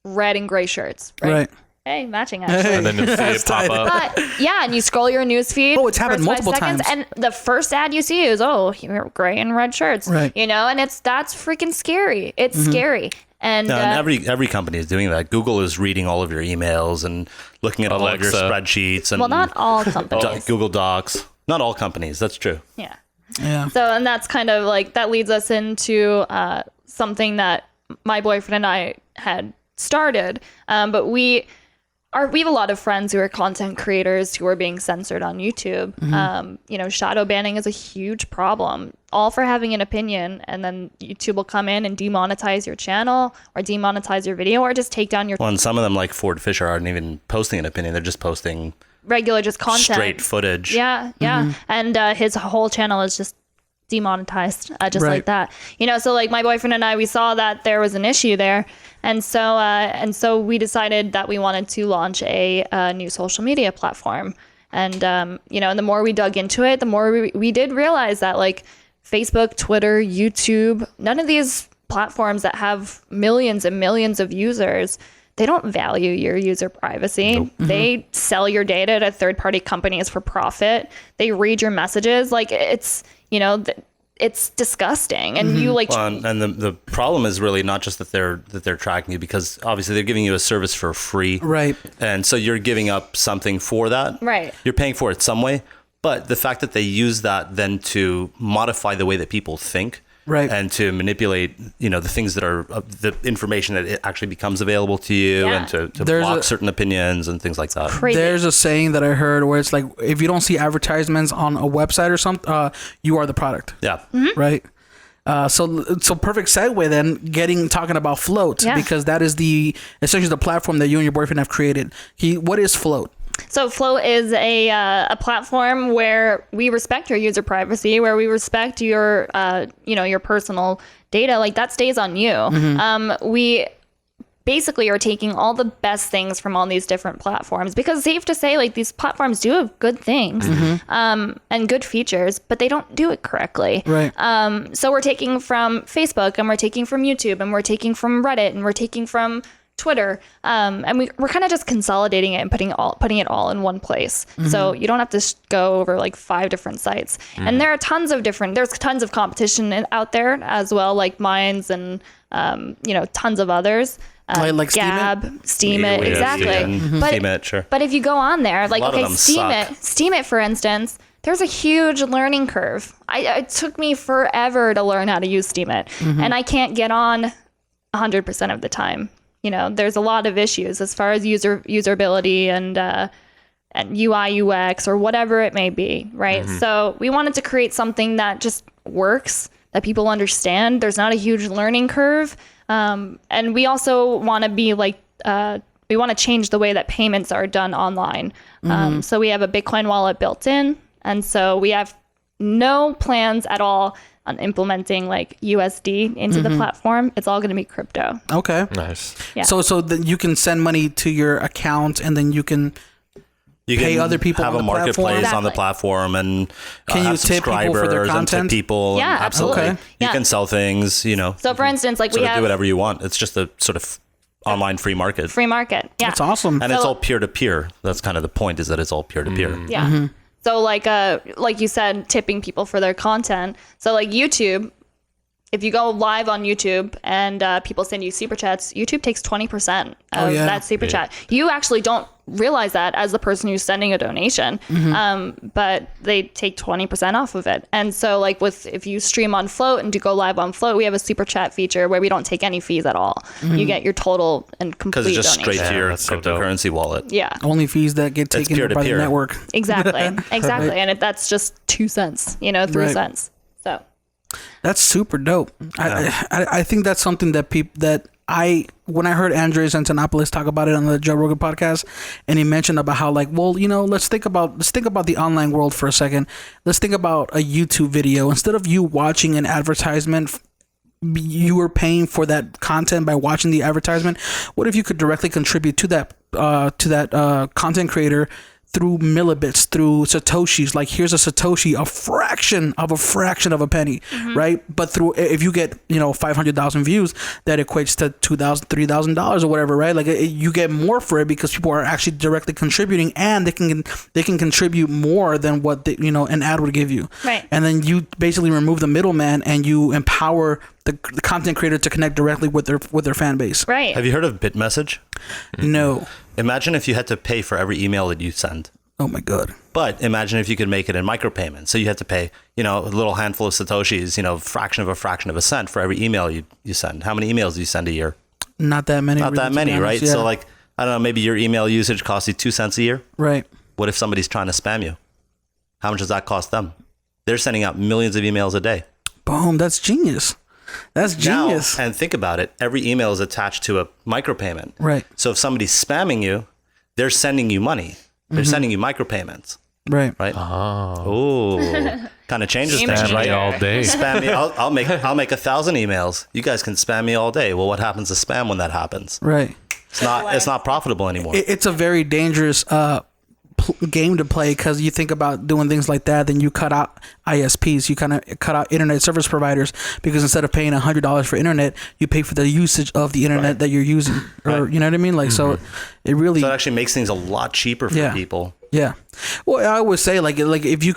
red and gray shirts, right? Hey, matching actually. And then you see it pop up. But yeah, and you scroll your news feed. Oh, it's happened first 5 multiple seconds, times. and the first ad you see is, here, gray and red shirts, right? And that's freaking scary. It's scary. And every company is doing that. Google is reading all of your emails and looking at all of your spreadsheets and not all companies. Google Docs. Not all companies. That's true. Yeah. Yeah. So, and that's kind of like, that leads us into something that my boyfriend and I had started. But we have a lot of friends who are content creators who are being censored on YouTube. Shadow banning is a huge problem, all for having an opinion. And then YouTube will come in and demonetize your channel or demonetize your video or just take down your... Well, and some of them, like Ford Fisher, aren't even posting an opinion. They're just posting... regular just content, straight footage. Yeah. And his whole channel is just demonetized like that. So like my boyfriend and I, we saw that there was an issue there, and so we decided that we wanted to launch a new social media platform. And and the more we dug into it, the more we did realize that like Facebook, Twitter, YouTube, none of these platforms that have millions and millions of users, they don't value your user privacy. Nope. They sell your data to third-party companies for profit. They read your messages. Like it's disgusting. And you like. Well, and the problem is really not just that they're tracking you, because obviously they're giving you a service for free. Right. And so you're giving up something for that. Right. You're paying for it some way. But the fact that they use that then to modify the way that people think Right. And to manipulate, the things that are the information that it actually becomes available to you, Yeah. and to There's block certain opinions and things like that. Crazy. There's a saying that I heard where it's like, if you don't see advertisements on a website or something, you are the product. Yeah. Mm-hmm. Right. So perfect segue then, talking about Float, Yeah. because that is essentially the platform that you and your boyfriend have created. What is Float? So Float is a platform where we respect your user privacy, where we respect your your personal data. Like, that stays on you. We basically are taking all the best things from all these different platforms, because safe to say, like, these platforms do have good things and good features, but they don't do it correctly. Right. So we're taking from Facebook, and we're taking from YouTube, and we're taking from Reddit, and we're taking from Twitter, and we're kind of just consolidating it and putting it all in one place. So you don't have to go over like 5 different sites. And there are tons of competition out there as well, like Minds and tons of others. Like Gab, Steemit, Yeah, exactly. Steemit, sure. But if you go on there, like, A lot of okay, them Steemit, for instance, there's a huge learning curve. It took me forever to learn how to use Steemit, and I can't get on 100% of the time. There's a lot of issues as far as usability and UI, UX, or whatever it may be, right? So we wanted to create something that just works, that people understand. There's not a huge learning curve. And we also want to be like, we want to change the way that payments are done online. So we have a Bitcoin wallet built in. And so we have no plans at all on implementing like USD into the platform. It's all going to be crypto. Okay. Nice. Yeah. So then you can send money to your account, and then you can pay other people have on a the marketplace platform? on the Exactly. platform, and Can you have tip people for their subscribers and content? tip people. Yeah, and absolutely. absolutely. You Yeah. can sell things. So for instance, like, sort we of have do whatever you want. It's just a sort of online free market. free market. Yeah. That's awesome. And it's So- all peer to peer. That's kind of the point, is that it's all peer to peer. Yeah. So like you said, tipping people for their content. So like YouTube, if you go live on YouTube and people send you super chats, YouTube takes 20% of yeah. that super chat. You actually don't realize that as the person who's sending a donation, but they take 20% off of it. And so like if you stream on Float and do go live on Float, we have a super chat feature where we don't take any fees at all. You get your total and complete Because it's just donation. straight to your that's so dope. cryptocurrency wallet. Yeah, Only fees that get That's taken by the peer-to-peer. network. exactly. And that's just 2 cents, 3 Right. cents. So That's super dope. I think that's something that when I heard Andres Antonopoulos talk about it on the Joe Rogan podcast, and he mentioned about how, like, well, let's think about the online world for a second. Let's think about a YouTube video. Instead of you watching an advertisement, you were paying for that content by watching the advertisement. What if you could directly contribute to that content creator through millibits, through satoshis? Like, here's a satoshi, a fraction of a penny, right? But if you get 500,000 views, that equates to $2,000, $3,000 or whatever, right? Like, you get more for it because people are actually directly contributing, and they can contribute more than what an ad would give you. Right. And then you basically remove the middleman, and you empower the content creator to connect directly with their fan base. right. Have you heard of BitMessage? No. Imagine if you had to pay for every email that you send. Oh my God. But imagine if you could make it in micropayments. So you had to pay, a little handful of satoshis, fraction of a cent for every email you send. How many emails do you send a year? Not that many. Not really, that to be many, honest. right? Yeah. So like, I don't know, maybe your email usage costs you 2 cents a year. Right. What if somebody's trying to spam you? How much does that cost them? They're sending out millions of emails a day. Boom. That's genius. That's genius. Now, and think about it. Every email is attached to a micropayment. Right. So if somebody's spamming you, they're sending you money. They're sending you micropayments. Right. Right. Oh, kind of changes Game things, changer. right? All day. Spam me. I'll make 1,000 emails. You guys can spam me all day. Well, what happens to spam when that happens? Right. It's not profitable anymore. It's a very dangerous game to play, because you think about doing things like that, then you cut out ISPs, you kind of cut out internet service providers, because instead of paying $100 for internet, you pay for the usage of the internet that you're using, or you know what I mean? Like, so it really, So it actually makes things a lot cheaper for people. yeah. Well, I always say like if you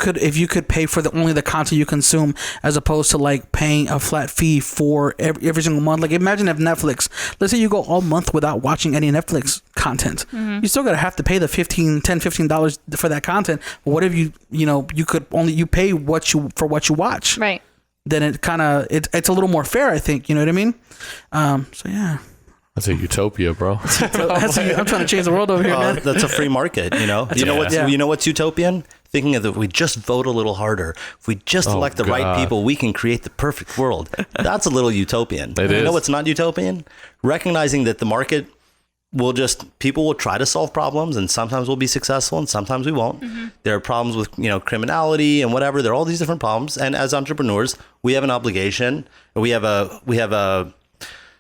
could pay for only the content you consume, as opposed to like paying a flat fee for every single month. Like, imagine if Netflix, let's say you go all month without watching any Netflix content, you still gotta have to pay the $15 for that content. But what if you pay for what you watch? Right. then it's a little more fair, I think. You know what I mean? So yeah. That's a utopia, bro. I'm trying to change the world over here, man. That's a free market, you know. You know what's utopian? Thinking of if we just vote a little harder, if we just elect the right people, we can create the perfect world. That's a little utopian. You know what's not utopian? Recognizing that the market people will try to solve problems, and sometimes we'll be successful and sometimes we won't. There are problems with, criminality and whatever. There are all these different problems. And as entrepreneurs, we have an obligation. We have a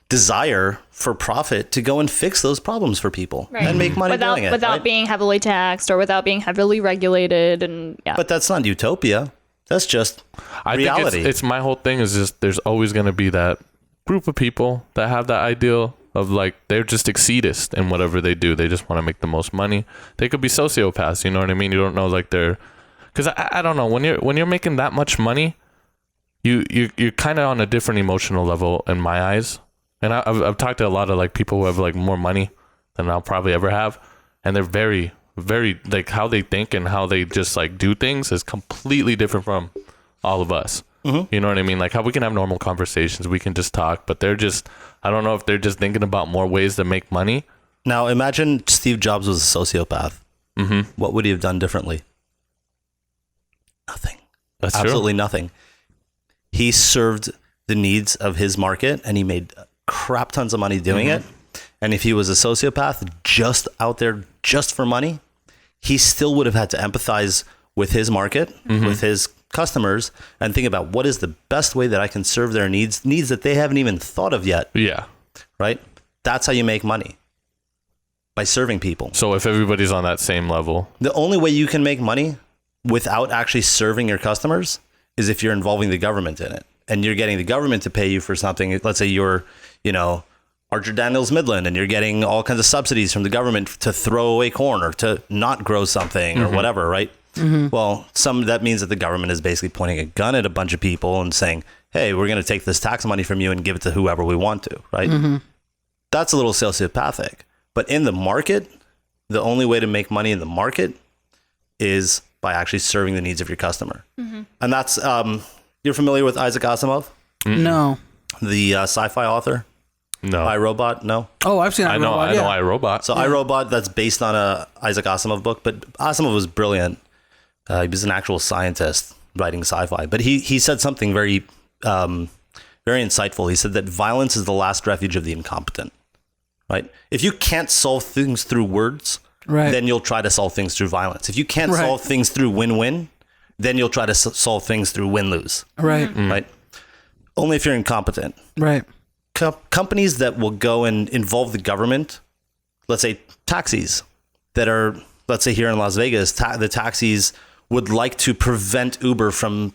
desire for profit to go and fix those problems for people and make money doing it. Without being heavily taxed or without being heavily regulated. But that's not utopia. That's just reality. I think it's my whole thing is just there's always going to be that group of people that have that ideal of like they're just exceedist in whatever they do. They just want to make the most money. They could be sociopaths, you know what I mean? You don't know like they're because I don't know when you're making that much money, you're kind of on a different emotional level in my eyes. And I've talked to a lot of like people who have like more money than I'll probably ever have, and they're very, very like how they think and how they just like do things is completely different from all of us. You know what I mean? Like how we can have normal conversations, we can just talk, but they're just I don't know if they're just thinking about more ways to make money. Now imagine Steve Jobs was a sociopath. What would he have done differently? Nothing. That's absolutely true. Nothing. He served the needs of his market, and he made crap tons of money doing it. And if he was a sociopath just out there just for money, he still would have had to empathize with his market, with his customers, and think about what is the best way that I can serve their needs that they haven't even thought of yet. Yeah. Right? That's how you make money. By serving people. So if everybody's on that same level. The only way you can make money without actually serving your customers is if you're involving the government in it. And you're getting the government to pay you for something. Let's say you're, Archer Daniels Midland, and you're getting all kinds of subsidies from the government to throw away corn or to not grow something or whatever, right? Well, that means that the government is basically pointing a gun at a bunch of people and saying, hey, we're going to take this tax money from you and give it to whoever we want to, right? That's a little sociopathic. But in the market, the only way to make money in the market is by actually serving the needs of your customer. And that's... You're familiar with Isaac Asimov? No. The sci-fi author? No. iRobot? No? Oh, I've seen iRobot. I know iRobot. So iRobot, that's based on a Isaac Asimov book, but Asimov was brilliant. He was an actual scientist writing sci-fi. But he said something very, very insightful. He said that violence is the last refuge of the incompetent. Right? If you can't solve things through words, then you'll try to solve things through violence. If you can't solve things through win-win, then you'll try to solve things through win-lose. Right. Right. Only if you're incompetent. Right. Companies that will go and involve the government, let's say taxis that are, let's say here in Las Vegas, the taxis would like to prevent Uber from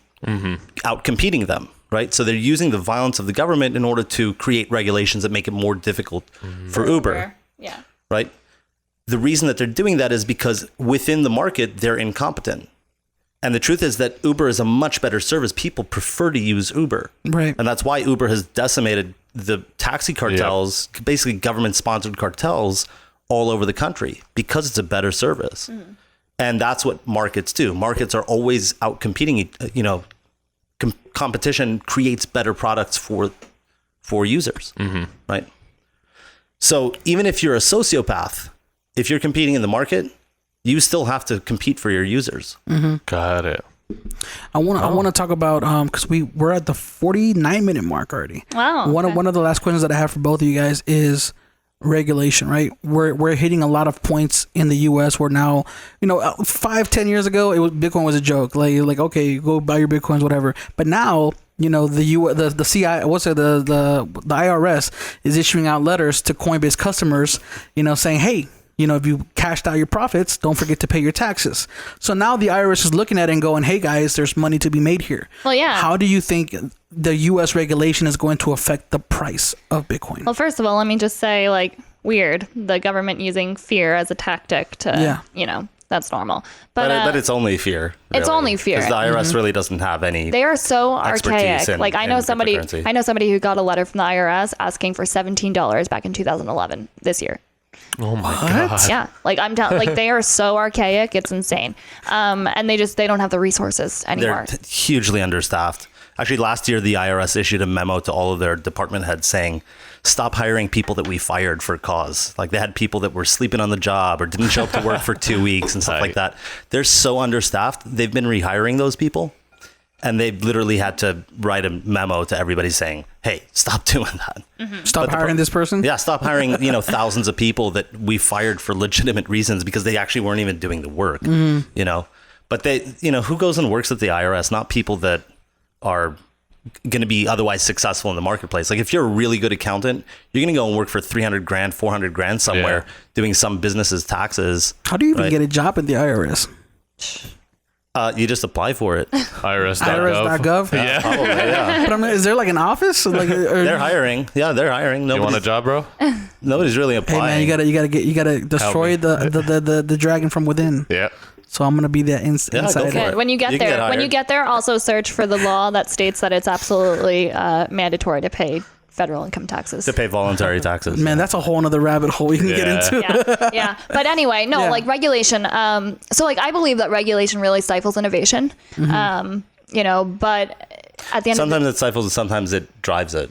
out competing them. Right. So they're using the violence of the government in order to create regulations that make it more difficult for Uber. Yeah. Right. The reason that they're doing that is because within the market, they're incompetent. And the truth is that Uber is a much better service. People prefer to use Uber. Right. And that's why Uber has decimated the taxi cartels, basically government-sponsored cartels all over the country, because it's a better service. And that's what markets do. Markets are always out competing. Competition creates better products for users. Right. So even if you're a sociopath, if you're competing in the market, you still have to compete for your users. Got it. I want to talk about because we're at the 49-minute mark already. Wow. One of the last questions that I have for both of you guys is regulation. Right, we're hitting a lot of points in the U.S. where now 5-10 years ago Bitcoin was a joke. Like okay, go buy your Bitcoins, whatever. But now the IRS is issuing out letters to Coinbase customers, saying, hey, if you cashed out your profits, don't forget to pay your taxes. So now the IRS is looking at it and going, hey guys, there's money to be made here. Well, yeah. How do you think the U.S. regulation is going to affect the price of Bitcoin? Well, first of all, let me just say, weird, the government using fear as a tactic to, that's normal. But it's only fear. Really. It's only fear. Because the IRS really doesn't have any. They are so archaic. I know somebody who got a letter from the IRS asking for $17 back in 2011 this year. Oh my God. Yeah. I'm telling, they are so archaic. It's insane. And they don't have the resources anymore. They're hugely understaffed. Actually, last year, the IRS issued a memo to all of their department heads saying, stop hiring people that we fired for cause. Like they had people that were sleeping on the job or didn't show up to work for 2 weeks and stuff like that. They're so understaffed. They've been rehiring those people. And they literally had to write a memo to everybody saying, hey, stop doing that. Stop hiring this person? Yeah, stop hiring, thousands of people that we fired for legitimate reasons because they actually weren't even doing the work, But they, who goes and works at the IRS? Not people that are going to be otherwise successful in the marketplace. Like if you're a really good accountant, you're going to go and work for 300 grand, 400 grand somewhere doing some business's taxes. How do you even get a job at the IRS? You just apply for it. IRS.gov. Yeah. Probably, yeah. But is there like an office? Like, They're hiring. Yeah, they're hiring. You want a job, bro? Nobody's really applying. Hey man, you gotta destroy the dragon from within. Yeah. So I'm gonna be that inside. go for Yeah, it. when you You get can there, get hired. also search for the law that states that it's absolutely mandatory to pay federal income taxes. To pay voluntary taxes. Man, that's a whole nother rabbit hole you can get into. Yeah. But anyway, no, Yeah. like regulation. So like I believe that regulation really stifles innovation. But at the end Sometimes it stifles it, sometimes it drives it.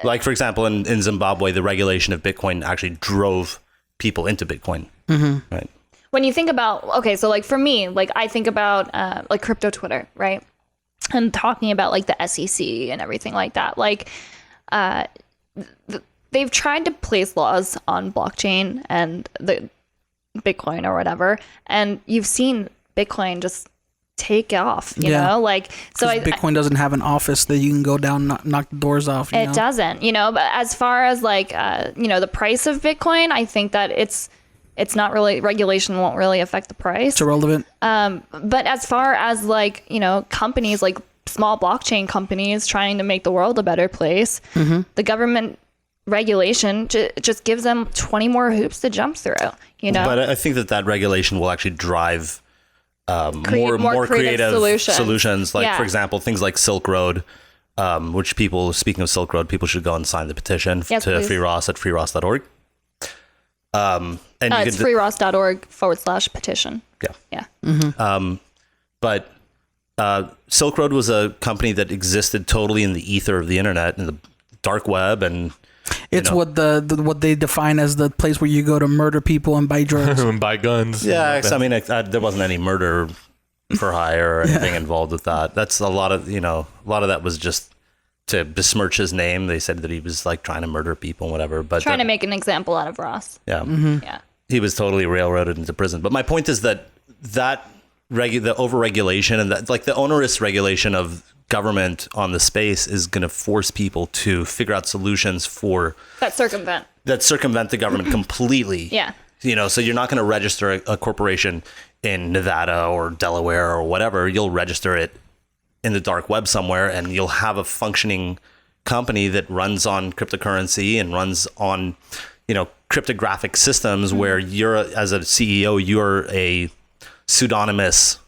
Like, for example, in Zimbabwe, the regulation of Bitcoin actually drove people into Bitcoin. Right. when you think about, okay, so like for me, like I think about like crypto Twitter, right? And talking about like the SEC and everything like that. Like they've tried to place laws on blockchain and the Bitcoin or whatever. And you've seen Bitcoin just take off, you know, like, so Bitcoin doesn't have an office that you can go down, knock the doors off. It doesn't, you know, but as far as like, you know, the price of Bitcoin, I think that it's not really, regulation won't really affect the price. It's irrelevant. But as far as like, you know, companies like small blockchain companies trying to make the world a better place, the government regulation just gives them 20 more hoops to jump through, you know? But I think that regulation will actually drive more creative solutions. Like, for example, things like Silk Road, which people, speaking of Silk Road, people should go and sign the petition to Free Ross at freeross.org. It's freeross.org/petition. Yeah. Yeah. But Silk Road was a company that existed totally in the ether of the internet, in the dark web, and it's what they define as the place where you go to murder people and buy drugs and buy guns. Yeah, I mean, there wasn't any murder for hire or anything involved with that. That's a lot of that was just to besmirch his name. They said that he was like trying to murder people and whatever, but trying to make an example out of Ross. Yeah. Yeah. He was totally railroaded into prison. But my point is that the overregulation and that, like, the onerous regulation of government on the space is going to force people to figure out solutions that circumvent the government completely. Yeah. You know, so you're not going to register a corporation in Nevada or Delaware or whatever. You'll register it in the dark web somewhere, and you'll have a functioning company that runs on cryptocurrency and runs on, you know, cryptographic systems where you're, as a CEO, you're a pseudonymous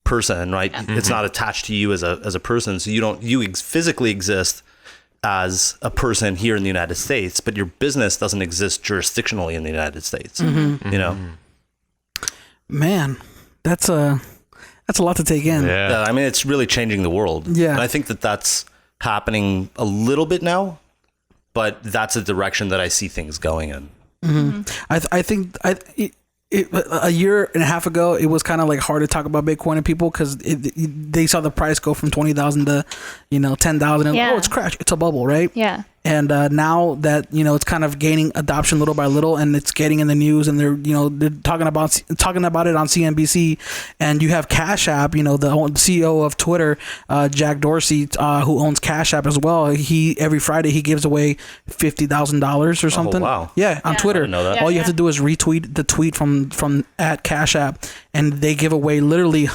person, right? Yeah. It's not attached to you as a person. So you physically exist as a person here in the United States, but your business doesn't exist jurisdictionally in the United States. You know? Man, that's a lot to take in. Yeah, I mean, it's really changing the world. Yeah. And I think that that's happening a little bit now, but that's a direction that I see things going in. I think a year and a half ago, it was kind of like hard to talk about Bitcoin to people because they saw the price go from 20,000 to, you know, 10,000. And oh, it's crash. It's a bubble, right? Yeah. And now that, you know, it's kind of gaining adoption little by little, and it's getting in the news, and they're talking about it on CNBC, and you have Cash App, you know, the CEO of Twitter, Jack Dorsey, who owns Cash App as well. Every Friday he gives away $50,000 or something. Oh, wow. Yeah, on Twitter. I didn't know that. All you have to do is retweet the tweet from at Cash App, and they give away literally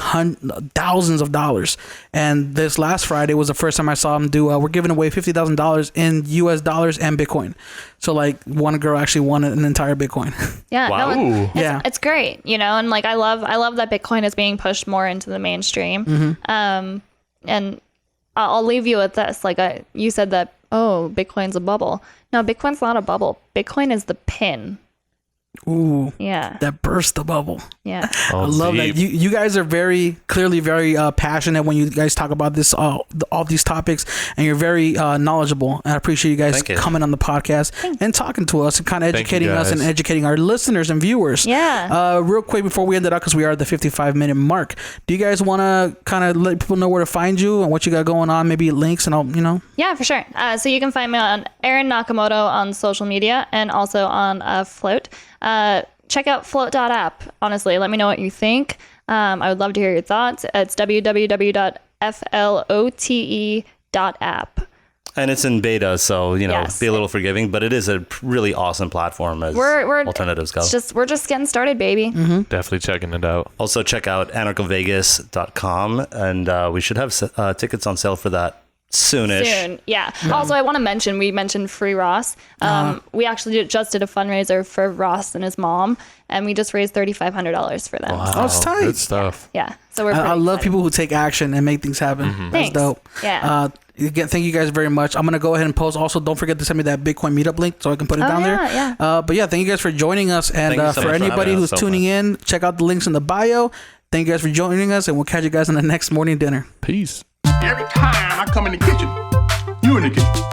thousands of dollars. And this last Friday was the first time I saw him do. We're giving away $50,000 in US dollars and Bitcoin. So like one girl actually won an entire Bitcoin. Yeah. Wow. No, it's great, you know, and like I love that Bitcoin is being pushed more into the mainstream. And I'll leave you with this. Like you said that, oh, Bitcoin's a bubble. No, Bitcoin's not a bubble. Bitcoin is the pin Ooh. Yeah. That burst the bubble. Yeah. Oh, I love deep. that. You guys are very clearly very passionate when you guys talk about this all these topics, and you're very knowledgeable. And I appreciate you guys Thank you. coming on the podcast and talking to us and kind of Thank you, educating us and guys. educating our listeners and viewers. Yeah. Real quick before we end it up, because we are at the 55-minute mark, do you guys want to kind of let people know where to find you and what you got going on? Maybe links and all, Yeah, for sure. So you can find me on Erin Nakamoto on social media and also on Float. Check out float.app. Honestly, let me know what you think. I would love to hear your thoughts. It's www.flote.app. And it's in beta, so Yes. be a little forgiving, but it is a really awesome platform as alternatives go. We're just getting started, baby. Definitely checking it out. Also, check out anarchovegas.com, and we should have tickets on sale for that soonish. Soon, yeah. Also, I want to mention, we mentioned Free Ross. We actually just did a fundraiser for Ross and his mom, and we just raised $3,500 for them. Wow, That's tight. Good stuff. Yeah, so we're I pretty love excited. people who take action and make things happen. That's Thanks. dope. Yeah. Again, thank you guys very much. I'm gonna go ahead and post. Also, don't forget to send me that Bitcoin meetup link so I can put it down there. Yeah. But yeah, thank you guys for joining us. And Thank you so for much for anybody having who's us so tuning much. in, check out the links in the bio. Thank you guys for joining us, and we'll catch you guys on the next morning dinner. Peace. Every time I come in the kitchen, you in the kitchen.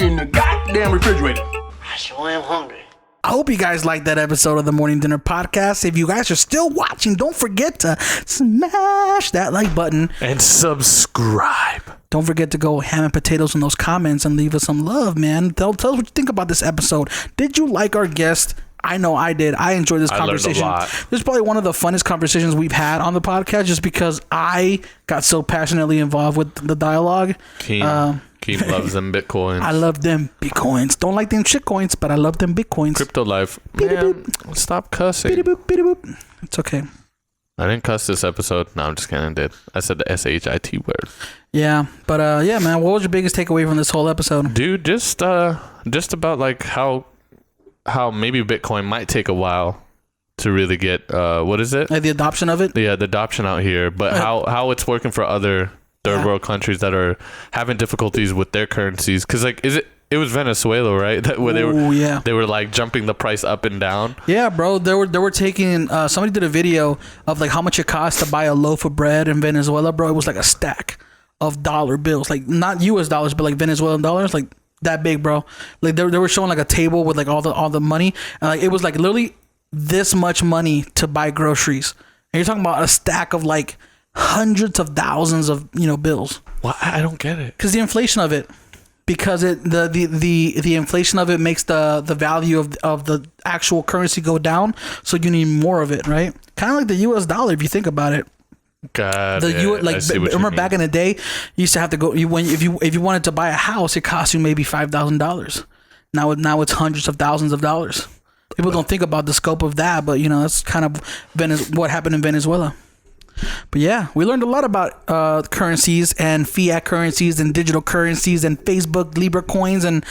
In the goddamn refrigerator. I sure am hungry. I hope you guys liked that episode of the Morning Dinner Podcast. If you guys are still watching, don't forget to smash that like button. And subscribe. Don't forget to go ham and potatoes in those comments and leave us some love, man. Tell us what you think about this episode. Did you like our guest? I know I did. I enjoyed this I learned a conversation. lot. This is probably one of the funnest conversations we've had on the podcast just because I got so passionately involved with the dialogue. Keem loves them Bitcoins. I love them Bitcoins. Don't like them shitcoins, but I love them Bitcoins. Crypto life. Man, stop cussing. Bitty-boop, bitty-boop. It's okay. I didn't cuss this episode. No, I'm just kidding. I did. I said the SHIT word. Yeah, but yeah, man. What was your biggest takeaway from this whole episode? Dude, just about like how maybe Bitcoin might take a while to really get what is it? Like the adoption of it? Yeah, the adoption out here, but how it's working for other third world countries that are having difficulties with their currencies. Because like, it was Venezuela, right? That where they were like jumping the price up and down. Yeah, bro. They were taking. Somebody did a video of like how much it costs to buy a loaf of bread in Venezuela, bro. It was like a stack of dollar bills, like not U.S. dollars, but like Venezuelan dollars, like that big, bro. Like they were showing like a table with like all the money, and like it was like literally this much money to buy groceries. And you're talking about a stack of like hundreds of thousands of bills. Well, I don't get it. Because the inflation of it, because the inflation of it makes the value of the actual currency go down, so you need more of it, right? Kind of like the U.S. dollar, if you think about it. God, Remember back in the day, you used to have to go. If you wanted to buy a house, it cost you maybe $5,000. Now it's hundreds of thousands of dollars. People don't think about the scope of that, but that's kind of what happened in Venezuela. But yeah, we learned a lot about currencies and fiat currencies and digital currencies and Facebook Libra coins and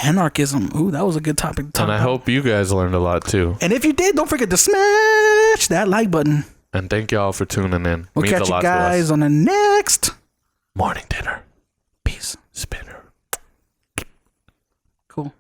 anarchism. Ooh, that was a good topic to talk And I about. hope you guys learned a lot too. And if you did, don't forget to smash that like button. And thank y'all for tuning in. We'll Means catch a lot you guys on the next morning dinner. Peace. Spinner. Cool.